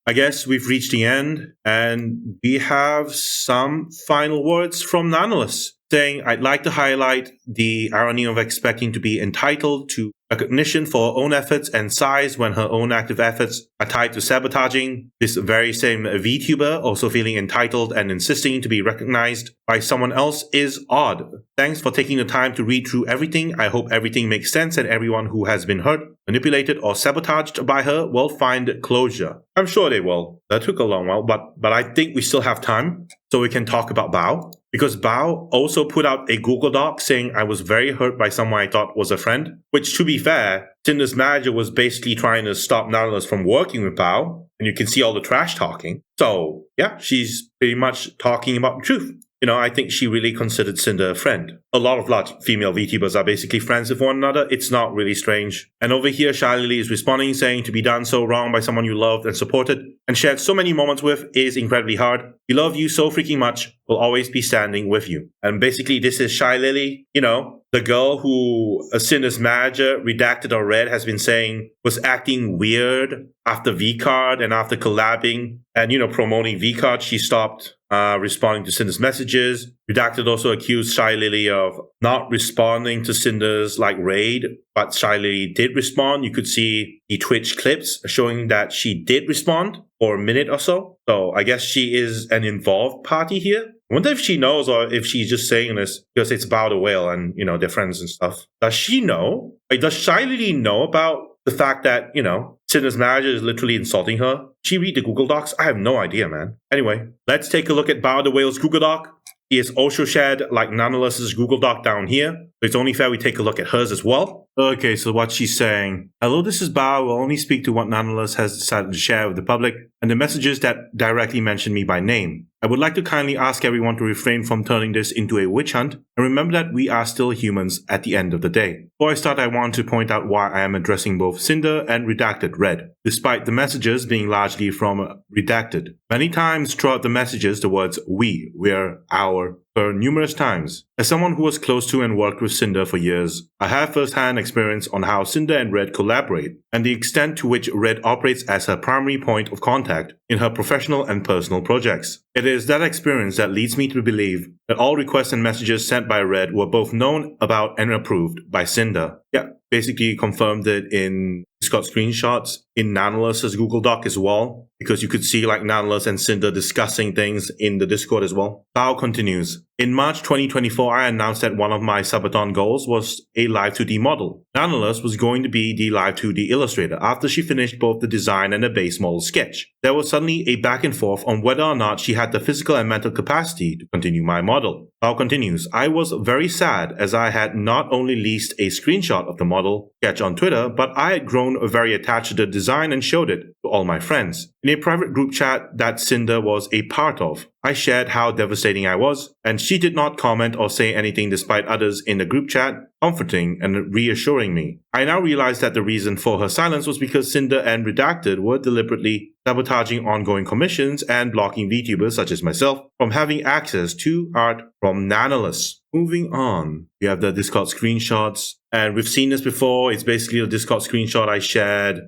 I guess we've reached the end, and we have some final words from Nanalus, saying, I'd like to highlight the irony of expecting to be entitled to recognition for her own efforts and size when her own active efforts are tied to sabotaging this very same VTuber, also feeling entitled and insisting to be recognized by someone else is odd. Thanks for taking the time to read through everything. I hope everything makes sense and everyone who has been hurt manipulated, or sabotaged by her will find closure. I'm sure they will. That took a long while, but I think we still have time, so we can talk about Bao. Because Bao also put out a Google Doc saying I was very hurt by someone I thought was a friend, which, to be fair, Sinder's manager was basically trying to stop Nanalus from working with Bao, and you can see all the trash talking. So, yeah, she's pretty much talking about the truth. You know, I think she really considered Sinder a friend. A lot of large female VTubers are basically friends with one another. It's not really strange. And over here, Shylily is responding, saying to be done so wrong by someone you loved and supported and shared so many moments with is incredibly hard. We love you so freaking much. We'll always be standing with you. And basically, this is Shylily, you know, the girl who Sinder's manager, Redacted or Red, has been saying was acting weird after VCard and after collabing and, you know, promoting VCard. She stopped responding to Sinder's messages. Redacted also accused Shylily of not responding to Sinder's raid, but Shylily did respond. You could see the Twitch clips showing that she did respond for a minute or so. So I guess she is an involved party here. I wonder if she knows or if she's just saying this because it's Bao the Whale and, you know, they're friends and stuff. Does she know? Does Shylily know about the fact that, you know, Sinder's manager is literally insulting her? She read the Google Docs? I have no idea, man. Anyway, let's take a look at Bao the Whale's Google Doc. He is also shared like Nanalus' Google Doc down here. So it's only fair we take a look at hers as well. Okay, so what she's saying. Hello, this is Bao. Will only speak to what Nanalus has decided to share with the public and the messages that directly mention me by name. I would like to kindly ask everyone to refrain from turning this into a witch hunt and remember that we are still humans at the end of the day. Before I start, I want to point out why I am addressing both Sinder and Redacted Red, despite the messages being largely from Redacted. Many times throughout the messages, the words we, we're, our, occur numerous times. As someone who was close to and worked with Sinder for years, I have first-hand experience on how Sinder and Red collaborate and the extent to which Red operates as her primary point of contact in her professional and personal projects. It is that experience that leads me to believe that all requests and messages sent by Red were both known about and approved by Sinder. Yeah, basically confirmed it in Discord screenshots in Nanalus' Google Doc as well, because you could see Nanalus and Sinder discussing things in the Discord as well. Bao continues. In March 2024, I announced that one of my subathon goals was a live 2D model. Nanalus was going to be the live 2D illustrator after she finished both the design and the base model sketch. There was suddenly a back and forth on whether or not she had the physical and mental capacity to continue my model. Bao continues, I was very sad as I had not only leased a screenshot of the model sketch on Twitter, but I had grown very attached to the design and showed it to all my friends. In a private group chat that Sinder was a part of, I shared how devastating I was, and she did not comment or say anything despite others in the group chat comforting and reassuring me. I now realize that the reason for her silence was because Sinder and Redacted were deliberately sabotaging ongoing commissions and blocking VTubers such as myself from having access to art from Nanalus. Moving on, we have the Discord screenshots, and we've seen this before. It's basically the Discord screenshot I shared.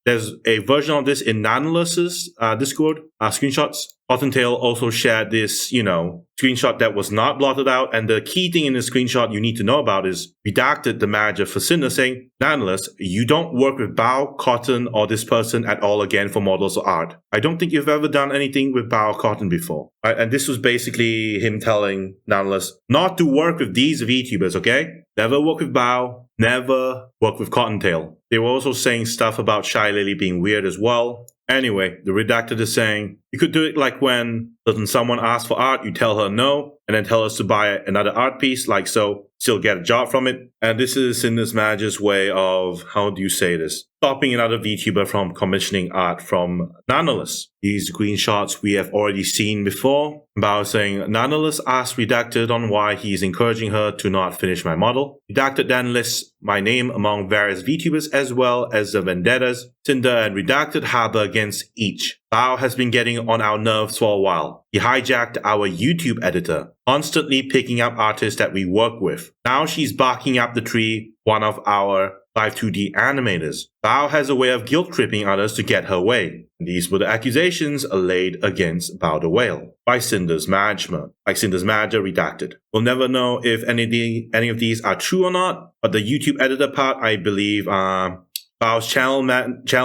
There's a version of this in Nanalus' Discord screenshots. Cottontail also shared this, screenshot that was not blotted out. And the key thing in this screenshot you need to know about is Redacted, the manager for Sinder, saying, Nanalus, you don't work with Bao, Cotton, or this person at all again for models or art. I don't think you've ever done anything with Bao or Cotton before. Right? And this was basically him telling Nanalus not to work with these VTubers, okay? Never work with Bao, never work with Cottontail. They were also saying stuff about Shylily being weird as well. Anyway, the Redacted is saying, you could do it like when someone asks for art, you tell her no, and then tell us to buy another art piece, like so, still get a job from it. And this is Sinder's manager's way of, how do you say this? Stopping another VTuber from commissioning art from Nanalus. These screenshots we have already seen before. Bao saying, Nanalus asked Redacted on why he's encouraging her to not finish my model. Redacted then lists my name among various VTubers as well as the vendettas Sinder and Redacted harbor against each. Bao has been getting on our nerves for a while. He hijacked our YouTube editor, constantly picking up artists that we work with. Now she's barking up the tree, one of our live 2D animators. Bao has a way of guilt-tripping others to get her way. These were the accusations laid against Bao the Whale by Sinder's management, like Sinder's manager Redacted. We'll never know if any of these are true or not, but the YouTube editor part, I believe, Bao's channel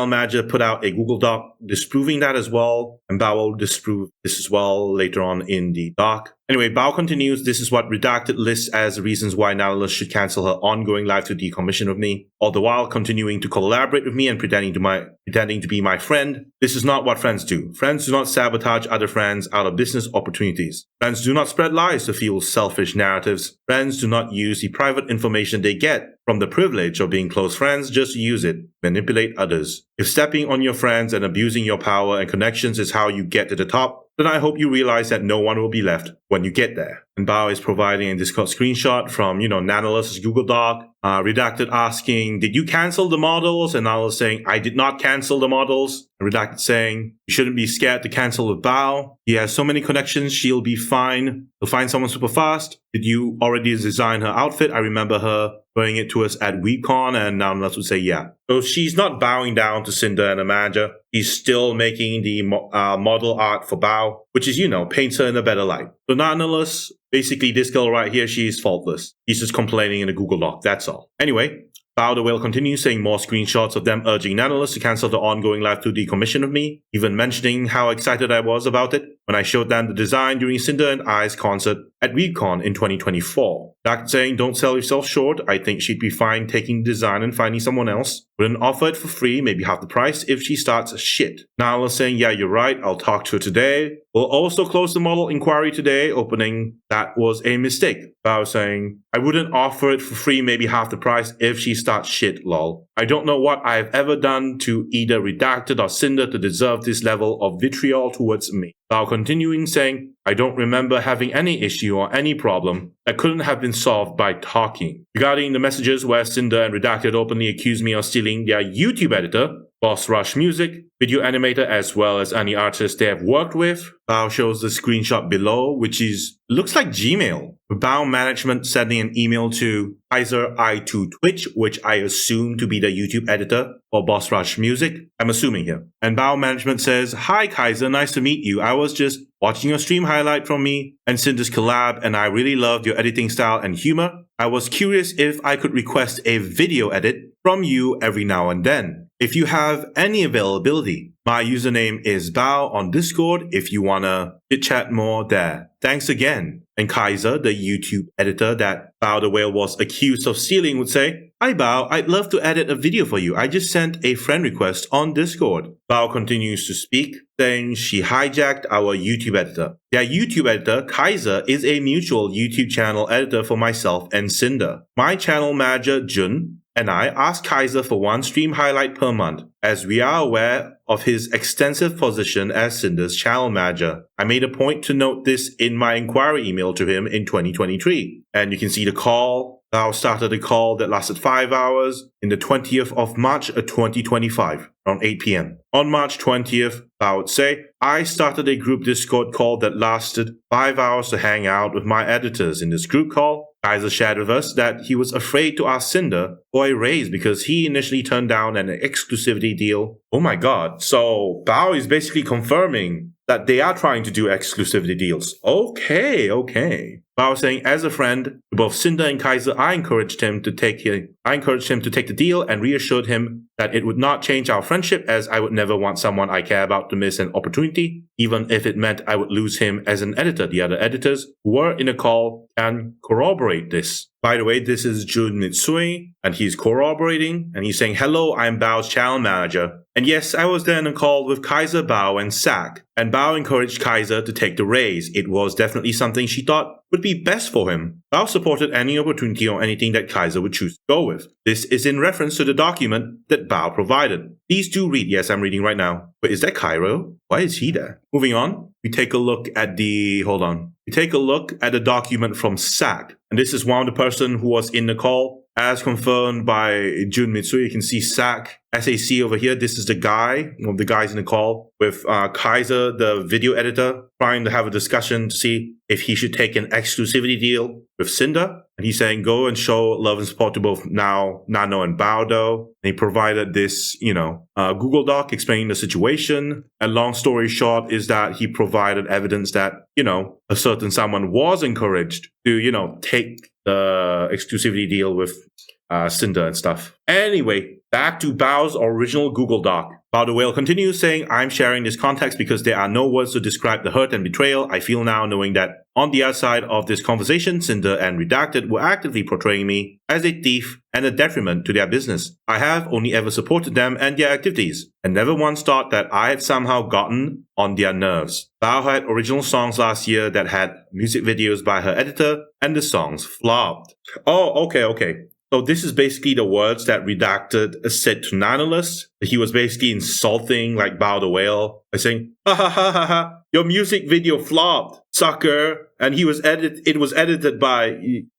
manager put out a Google Doc disproving that as well. and Bao will disprove this as well later on in the doc. Anyway, Bao continues, this is what Redacted lists as reasons why Nanalus should cancel her ongoing live to decommission with me, all the while continuing to collaborate with me and pretending to be my friend. This is not what friends do. Friends do not sabotage other friends out of business opportunities. Friends do not spread lies to fuel selfish narratives. Friends do not use the private information they get from the privilege of being close friends just to use it, manipulate others. If stepping on your friends and abusing your power and connections is how you get to the top, then I hope you realize that no one will be left when you get there. And Bao is providing a Discord screenshot from, Nanalus' Google Doc. Redacted asking, did you cancel the models? And Nanalus saying, I did not cancel the models. And Redacted saying, you shouldn't be scared to cancel with Bao. He has so many connections, she'll be fine. He'll find someone super fast. Did you already design her outfit? I remember her showing it to us at Vchiban, and Nanalus would say, yeah. So she's not bowing down to Sinder and the manager. He's still making the model art for Bao, which is, paints her in a better light. So Nanalus, basically this girl right here, she's faultless. He's just complaining in a Google Doc, that's all. Anyway, Bao the Whale continues, saying more screenshots of them urging Nanalus to cancel the ongoing live 2D commission of me, even mentioning how excited I was about it when I showed them the design during Sinder and I's concert at Vchiban in 2024. Redacted saying, don't sell yourself short, I think she'd be fine taking the design and finding someone else. Wouldn't offer it for free, maybe half the price, if she starts shit. Nanalus saying, yeah, you're right, I'll talk to her today. We'll also close the model inquiry today, opening that was a mistake. Bao saying, I wouldn't offer it for free, maybe half the price, if she starts shit, lol. I don't know what I've ever done to either Redacted or Sinder to deserve this level of vitriol towards me. Bao continuing saying, I don't remember having any issue or any problem that couldn't have been solved by talking. Regarding the messages where Sinder and Redacted openly accuse me of stealing their YouTube editor, Boss Rush Music, video animator, as well as any artist they have worked with, Bao shows the screenshot below, which looks like Gmail. Bao management sending an email to Kaiser I2 Twitch, which I assume to be the YouTube editor for Boss Rush Music. I'm assuming here. And Bao management says, hi Kaiser, nice to meet you. I was just watching your stream highlight from me and Sinder's collab, and I really loved your editing style and humor. I was curious if I could request a video edit from you every now and then, if you have any availability. My username is Bao on Discord if you wanna chit-chat more there. Thanks again. And Kaiser, the YouTube editor that Bao the Whale was accused of stealing, would say, hi Bao, I'd love to edit a video for you. I just sent a friend request on Discord. Bao continues to speak, saying she hijacked our YouTube editor. Their YouTube editor, Kaiser, is a mutual YouTube channel editor for myself and Sinder. My channel manager, Jun, and I asked Kaiser for one stream highlight per month, as we are aware of his extensive position as Sinder's channel manager. I made a point to note this in my inquiry email to him in 2023. And you can see the call. Bao started a call that lasted 5 hours in the 20th of March of 2025, around 8 p.m. On March 20th, Bao would say, I started a group Discord call that lasted 5 hours to hang out with my editors. In this group call, Kaiser shared with us that he was afraid to ask Sinder for a raise because he initially turned down an exclusivity deal. Oh my god. So Bao is basically confirming that they are trying to do exclusivity deals. Okay. Bao saying, as a friend to both Sinder and Kaiser, I encouraged him to take the deal and reassured him that it would not change our friendship, as I would never want someone I care about to miss an opportunity, even if it meant I would lose him as an editor. The other editors who were in a call can corroborate this. By the way, this is Jun Mitsui, and he's corroborating, and he's saying, hello, I'm Bao's channel manager. And yes, I was there in a call with Kaiser, Bao, and Saga, and Bao encouraged Kaiser to take the raise. It was definitely something she thought would be best for him. Bao supported any opportunity or anything that Kaiser would choose to go with. This is in reference to the document that Bao provided. Please do read. Yes, I'm reading right now. But is that Cairo? Why is he there? Moving on, we take a look at the document from Saga. And this is one of the person who was in the call. As confirmed by Jun Mitsui, you can see Saga, SAC over here. This is one of the guys in the call with Kaiser, the video editor, trying to have a discussion to see if he should take an exclusivity deal with Sinder. And he's saying, go and show love and support to both Nano and Bao though. And he provided this, Google Doc explaining the situation. And long story short is that he provided evidence that, a certain someone was encouraged to, take the exclusivity deal with Sinder and stuff. Anyway, back to Bao's original Google Doc. Bao the Whale continues saying, I'm sharing this context because there are no words to describe the hurt and betrayal I feel now knowing that on the other side of this conversation, Sinder and Redacted were actively portraying me as a thief and a detriment to their business. I have only ever supported them and their activities, and never once thought that I had somehow gotten on their nerves. Bao had original songs last year that had music videos by her editor, and the songs flopped. Oh, okay. So this is basically the words that Redacted said to Nanalus. He was basically insulting like Bao the Whale by saying, ha ha ha ha ha, your music video flopped, sucker. And it was edited by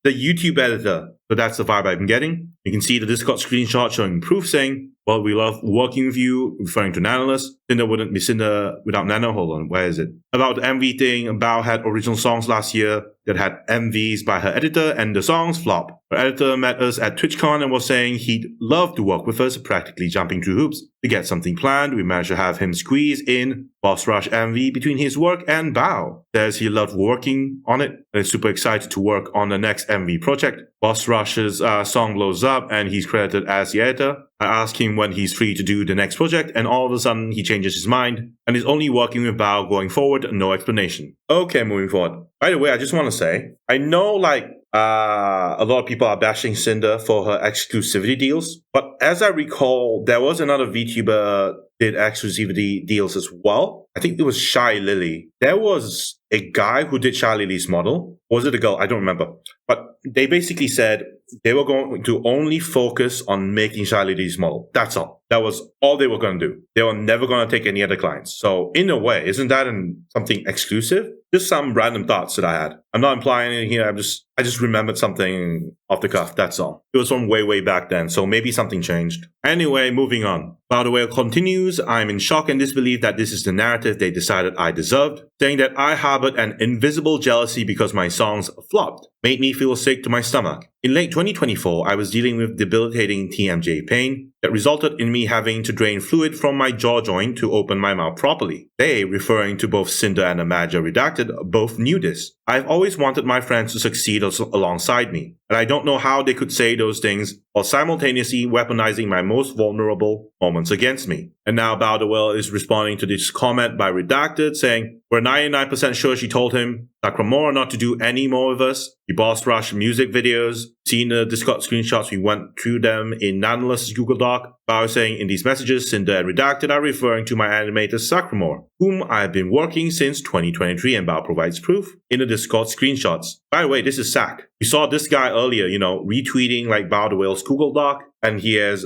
the YouTube editor. So that's the vibe I've been getting. You can see the Discord screenshot showing proof saying, well, we love working with you, referring to Nanoless. Sinder wouldn't be Sinder without Nano. Hold on, where is it? About the MV thing, Bao had original songs last year that had MVs by her editor, and the songs flop. Her editor met us at TwitchCon and was saying he'd love to work with us, practically jumping through hoops to get something planned. We managed to have him squeeze in Boss Rush MV between his work and Bao. Says he loved working on it and is super excited to work on the next MV project. Boss Rush's song blows up and he's credited as the editor. I ask him when he's free to do the next project, and all of a sudden he changes his mind and is only working with Bao going forward, no explanation. Okay, moving forward. By the way, I just want to say, I know a lot of people are bashing Sinder for her exclusivity deals, but as I recall, there was another VTuber did exclusivity deals as well. I think it was Shylily. There was a guy who did Shylily's model. Was it a girl? I don't remember. But they basically said they were going to only focus on making Shylily's model. That's all. That was all they were going to do. They were never going to take any other clients. So in a way, isn't that something exclusive? Just some random thoughts that I had. I'm not implying anything here. I just remembered something off the cuff. That's all. It was from way back then. So maybe something changed. Anyway, moving on. Bao the Whale continues, I'm in shock and disbelief that this is the narrative they decided I deserved, saying that I harbored an invisible jealousy because my songs flopped, made me feel sick to my stomach. In late 2024, I was dealing with debilitating TMJ pain that resulted in me having to drain fluid from my jaw joint to open my mouth properly. They, referring to both Sinder and the manager Redacted, both knew this. I've always wanted my friends to succeed alongside me, and I don't know how they could say those things while simultaneously weaponizing my most vulnerable moments against me. And now Bao the Whale is responding to this comment by Redacted, saying, we're 99% sure she told him, Sakramora, not to do any more with us. He boss rushed music videos. Seen the Discord screenshots, we went through them in Nanalus' Google Doc. Bao saying in these messages, Sinder and Redacted are referring to my animator Sakramora, whom I have been working since 2023, and Bao provides proof in the Discord screenshots. By the way, this is Sak. We saw this guy earlier, retweeting like Bao the Whale's Google Doc, and he's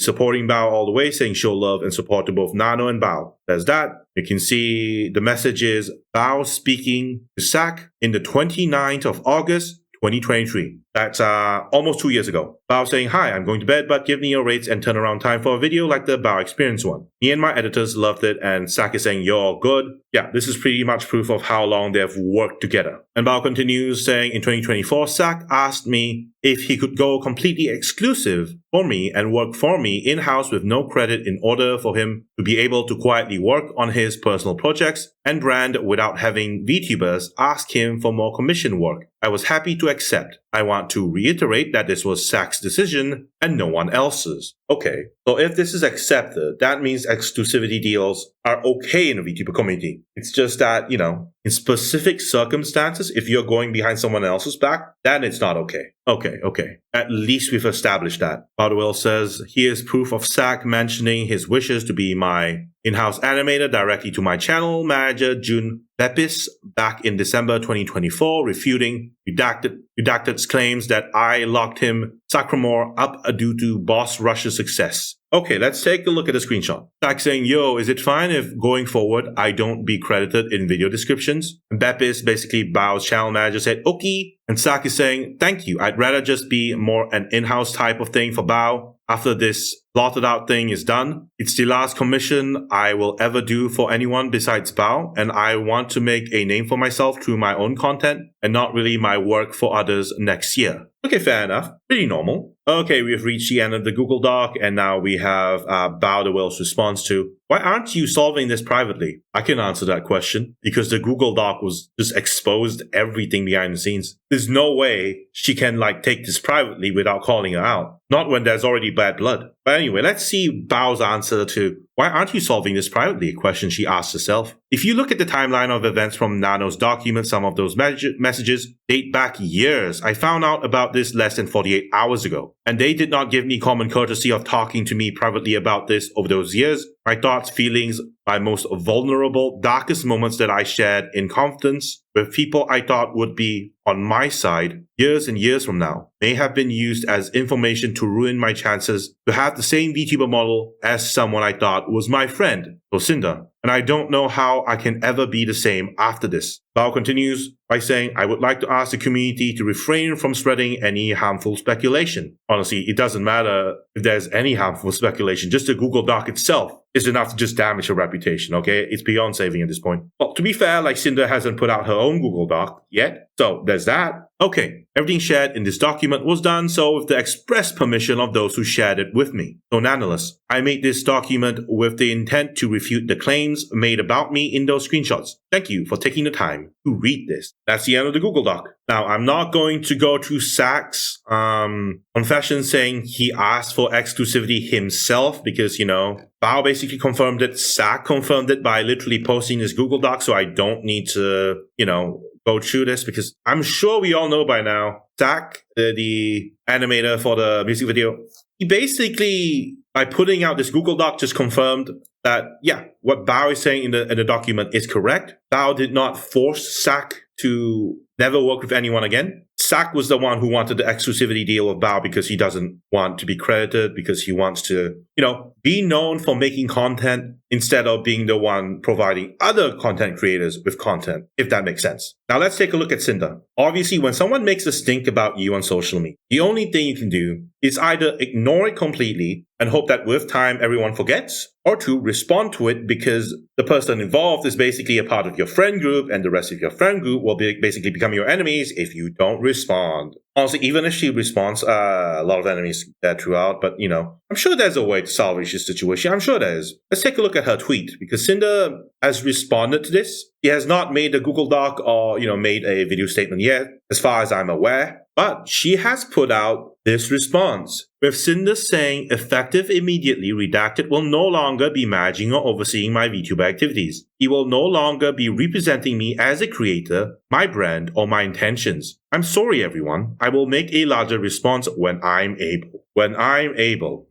supporting Bao all the way, saying show love and support to both Nano and Bao. There's that. You can see the message is Bao speaking to Sak in the 29th of August, 2023. That's almost 2 years ago. Bao saying, hi, I'm going to bed, but give me your rates and turnaround time for a video like the Bao Experience one. Me and my editors loved it, and Saga is saying, you're good. Yeah, this is pretty much proof of how long they've worked together. And Bao continues saying, in 2024, Sak asked me if he could go completely exclusive for me and work for me in-house with no credit in order for him to be able to quietly work on his personal projects and brand without having VTubers ask him for more commission work. I was happy to accept. I want to reiterate that this was Sak's decision and no one else's. Okay, so if this is accepted, that means exclusivity deals are okay in the VTuber community. It's just that, in specific circumstances, if you're going behind someone else's back, then it's not okay. Okay. At least we've established that. Bao the Whale says, here's proof of Sak mentioning his wishes to be my in-house animator directly to my channel manager, June Pepis, back in December 2024, refuting Redacted's claims that I locked him, Sakramore, up due to Boss Rush's success. Okay, let's take a look at the screenshot. Sak saying, yo, is it fine if going forward I don't be credited in video descriptions? And Bepis, basically Bao's channel manager, said, okay. And Sak is saying, thank you. I'd rather just be more an in-house type of thing for Bao. After this blotted out thing is done, it's the last commission I will ever do for anyone besides Bao, and I want to make a name for myself through my own content and not really my work for others next year. Okay, fair enough. Pretty normal. Okay, we've reached the end of the Google Doc, and now we have Bao the Whale's response to, why aren't you solving this privately? I can answer that question, because the Google Doc was just exposed everything behind the scenes. There's no way she can take this privately without calling her out. Not when there's already bad blood. But Anyway, let's see Bao's answer to why aren't you solving this privately, a question she asked herself. If you look at the timeline of events from Nano's document, some of those messages date back years. I found out about this less than 48 hours ago, and they did not give me common courtesy of talking to me privately about this over those years. My thoughts, feelings, my most vulnerable, darkest moments that I shared in confidence with people I thought would be on my side years and years from now may have been used as information to ruin my chances to have the same VTuber model as someone I thought was my friend, so Sinder. And I don't know how I can ever be the same after this. Bao continues by saying, I would like to ask the community to refrain from spreading any harmful speculation. Honestly, it doesn't matter if there's any harmful speculation. Just the Google Doc itself is enough to just damage her reputation, okay? It's beyond saving at this point. Well, to be fair, like Sinder hasn't put out her own Google Doc yet, so there's that. Okay, everything shared in this document was done so with the express permission of those who shared it with me. So Nanalus, I made this document with the intent to refute the claims made about me in those screenshots. Thank you for taking the time to read this. That's the end of the Google Doc. Now, I'm not going to go through Zach's confession saying he asked for exclusivity himself because, Bao basically confirmed it. Zach confirmed it by literally posting his Google Doc, so I don't need to, go through this because I'm sure we all know by now. Zach, the animator for the music video, he basically, by putting out this Google Doc, just confirmed that, what Bao is saying in the document is correct. Bao did not force Zach to never work with anyone again. Zach was the one who wanted the exclusivity deal with Bao because he doesn't want to be credited, because he wants to, be known for making content instead of being the one providing other content creators with content, if that makes sense. Now let's take a look at Sinder. Obviously, when someone makes a stink about you on social media, the only thing you can do is either ignore it completely and hope that with time everyone forgets, or to respond to it because the person involved is basically a part of your friend group and the rest of your friend group will basically become your enemies if you don't respond. Honestly, even if she responds, a lot of enemies there throughout, but I'm sure there's a way to salvage this situation. I'm sure there is. Let's take a look at her tweet, because Sinder has responded to this. He has not made a Google Doc or, made a video statement yet, as far as I'm aware. But she has put out this response, with Sinder saying, effective immediately, Redacted will no longer be managing or overseeing my VTuber activities. He will no longer be representing me as a creator, my brand, or my intentions. I'm sorry, everyone. I will make a larger response when I'm able. When I'm able.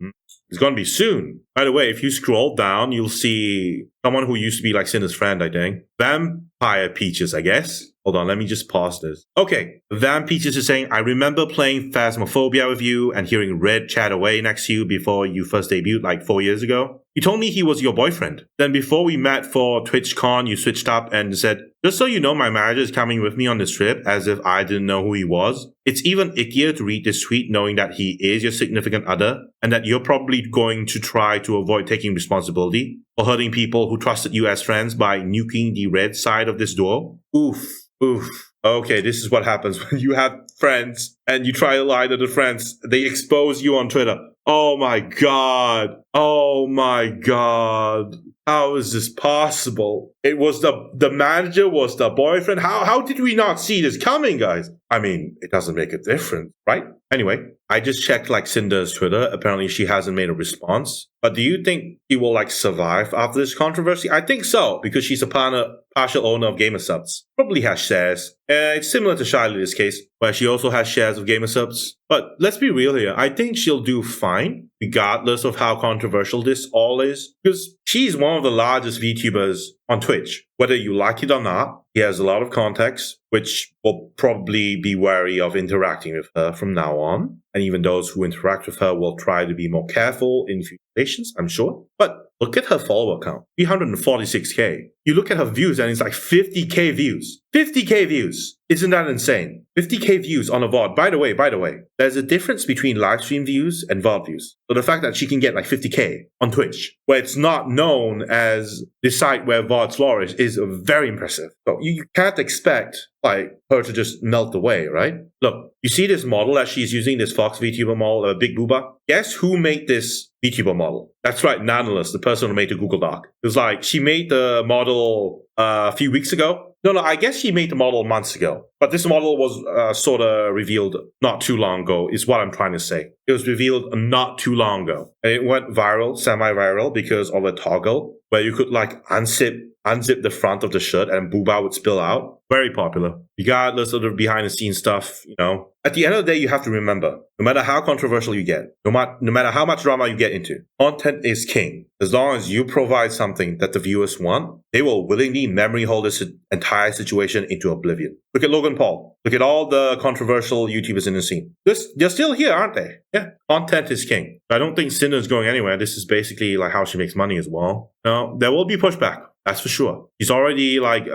It's going to be soon. By the way, if you scroll down, you'll see someone who used to be like Sinder's friend, I think. Vampire Peaches, I guess. Hold on, let me just pause this. Okay, Vamp Peaches is saying, I remember playing Phasmophobia with you and hearing Red chat away next to you before you first debuted like 4 years ago. You told me he was your boyfriend. Then before we met for TwitchCon, you switched up and said, just so you know, my manager is coming with me on this trip, as if I didn't know who he was. It's even ickier to read this tweet knowing that he is your significant other and that you're probably going to try to avoid taking responsibility or hurting people who trusted you as friends by nuking the red side of this duo. Oof. Okay, this is what happens when you have friends and you try to lie to the friends. They expose you on Twitter. Oh my god. How is this possible? It was the manager was the boyfriend. How did we not see this coming, guys? I mean, it doesn't make a difference, right? Anyway, I just checked Cinder's Twitter. Apparently she hasn't made a response. But do you think she will survive after this controversy? I think so, because she's a partial owner of GamerSubs. Probably has shares. It's similar to Shylily's case, where she also has shares of GamerSubs. But let's be real here. I think she'll do fine, regardless of how controversial this all is. Because she's one of the largest VTubers on Twitch. Whether you like it or not, he has a lot of context, which will probably be wary of interacting with her from now on. And even those who interact with her will try to be more careful in future situations, I'm sure. But look at her follower count, 346k. You look at her views and it's 50k views. 50k views. Isn't that insane? 50k views on a VOD. By the way, there's a difference between live stream views and VOD views. So the fact that she can get 50k on Twitch, where it's not known as the site where VODs flourish, is very impressive. So you can't expect her to just melt away, right? Look, you see this model that she's using, this Fox VTuber model, Big Booba? Guess who made this VTuber model? That's right, Nanoless, the person who made the Google Doc. It was she made the model a few weeks ago. No, I guess she made the model months ago. But this model was sort of revealed not too long ago, is what I'm trying to say. It was revealed not too long ago. And it went viral, semi-viral, because of a toggle where you could like unzip the front of the shirt and booba would spill out. Very popular. Regardless of the behind-the-scenes stuff, you know. At the end of the day, you have to remember, no matter how controversial you get, no matter how much drama you get into, content is king. As long as you provide something that the viewers want, they will willingly memory hold this entire situation into oblivion. Look at Logan Paul. Look at all the controversial YouTubers in the scene. They're still here, aren't they? Yeah. Content is king. I don't think Sinder is going anywhere. This is basically like how she makes money as well. Now, there will be pushback. That's for sure. He's already like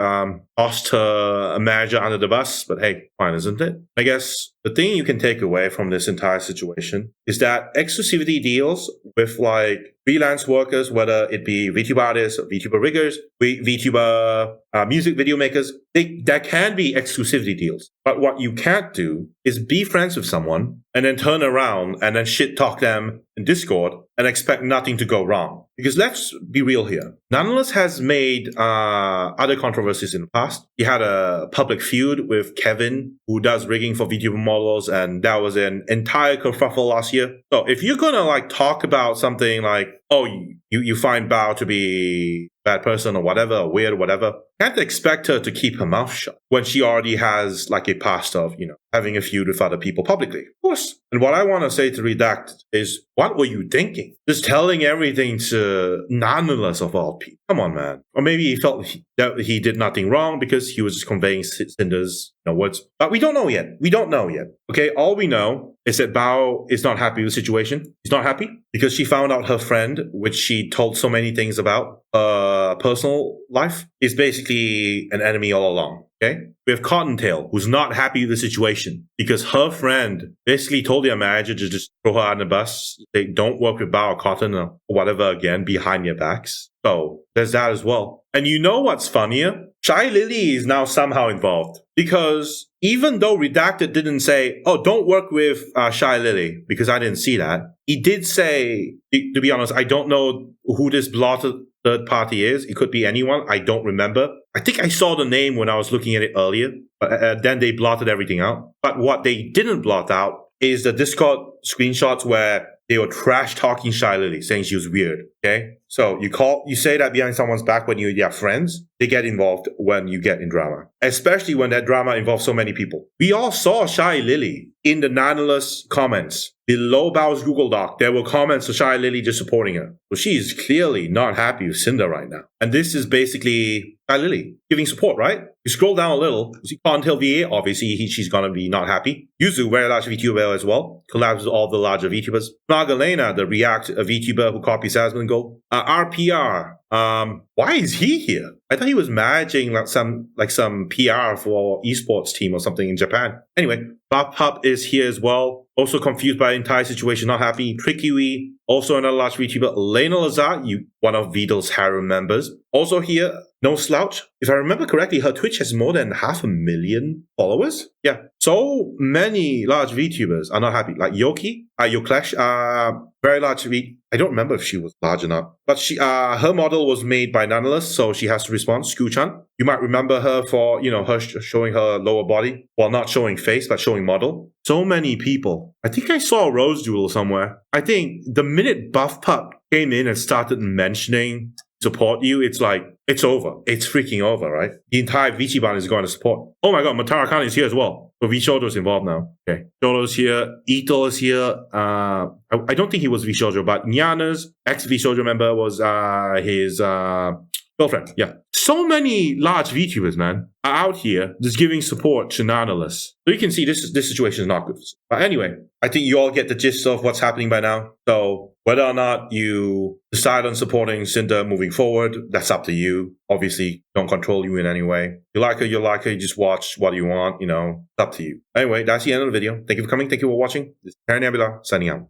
tossed her manager under the bus, but hey, fine, isn't it? I guess the thing you can take away from this entire situation is that exclusivity deals with like freelance workers, whether it be VTuber artists, VTuber riggers, VTuber music video makers, there can be exclusivity deals. But what you can't do is be friends with someone and then turn around and then shit talk them in Discord and expect nothing to go wrong. Because let's be real here. Nanalus has made other controversies in the past. He had a public feud with Kevin, who does rigging for VTuber models, and that was an entire kerfuffle last year. So if you're gonna like talk about something like, oh, you find Bao to be a bad person or whatever, or weird or whatever, can't expect her to keep her mouth shut when she already has like a past of, you know, having a feud with other people publicly. Of course. And what I want to say to Redacted is, what were you thinking? Just telling everything to Nanalus of all people. Come on, man. Or maybe he felt that he did nothing wrong because he was just conveying Sinder's words. But we don't know yet. We don't know yet. Okay, all we know is that Bao is not happy with the situation. He's not happy because she found out her friend, which she told so many things about, personal life, is basically an enemy all along. Okay? We have Cottontail, who's not happy with the situation because her friend basically told their manager to just throw her on the bus. They don't work with Bao or Cotton or whatever again behind their backs. So there's that as well. And you know what's funnier? Shylily is now somehow involved because even though Redacted didn't say, oh, don't work with Shylily, because I didn't see that, he did say, to be honest, I don't know who this blotted third party is. It could be anyone. I don't remember. I think I saw the name when I was looking at it earlier, but then they blotted everything out. But what they didn't blot out is the Discord screenshots where they were trash talking Shylily, saying she was weird. Okay, so you say that behind someone's back when you're friends. They get involved when you get in drama, especially when that drama involves so many people. We all saw Shylily in the Nanoless comments below Bao's Google Doc. There were comments of Shylily just supporting her. So she is clearly not happy with Sinder right now, and this is basically Shylily giving support, right? You scroll down a little, you see CottontailVA, obviously she's gonna be not happy. Yuzu, very large VTuber as well, collabs with all the larger VTubers. Nagalena, the React VTuber who copies Asmongold. RPR, why is he here? I thought he was managing like some PR for esports team or something in Japan. Anyway, buffpup is here as well. Also confused by the entire situation, not happy. Trickywe, also another large VTuber. Lena Lazar, one of Vidal's harem members. Also here, No Slouch. If I remember correctly, her Twitch has more than 500,000 followers. Yeah, so many large VTubers are not happy. Like Yoki, Yoclash, very large I don't remember if she was large or not. But her model was made by Nanalus, so she has to respond. Sku-chan. You might remember her for, her showing her lower body. Well, not showing face, but showing model. So many people. I think I saw a Rose Jewel somewhere. I think the minute buffpup came in and started mentioning support you, it's like, it's over. It's freaking over, right? The entire Vchiban is going to support. Oh my god, Matara Khan is here as well. So Vshoujo is involved now. Okay. Shoujo's here. Ito is here. I don't think he was Vshoujo, but Nyana's ex-Vshoujo member was his girlfriend. Yeah. So many large VTubers, man, are out here just giving support to Nanalus. So you can see this situation is not good. But anyway, I think you all get the gist of what's happening by now. So whether or not you decide on supporting Sinder moving forward, that's up to you. Obviously, don't control you in any way. You like her, you just watch what you want, it's up to you. Anyway, that's the end of the video. Thank you for coming. Thank you for watching. This is Karen Nebula, signing out.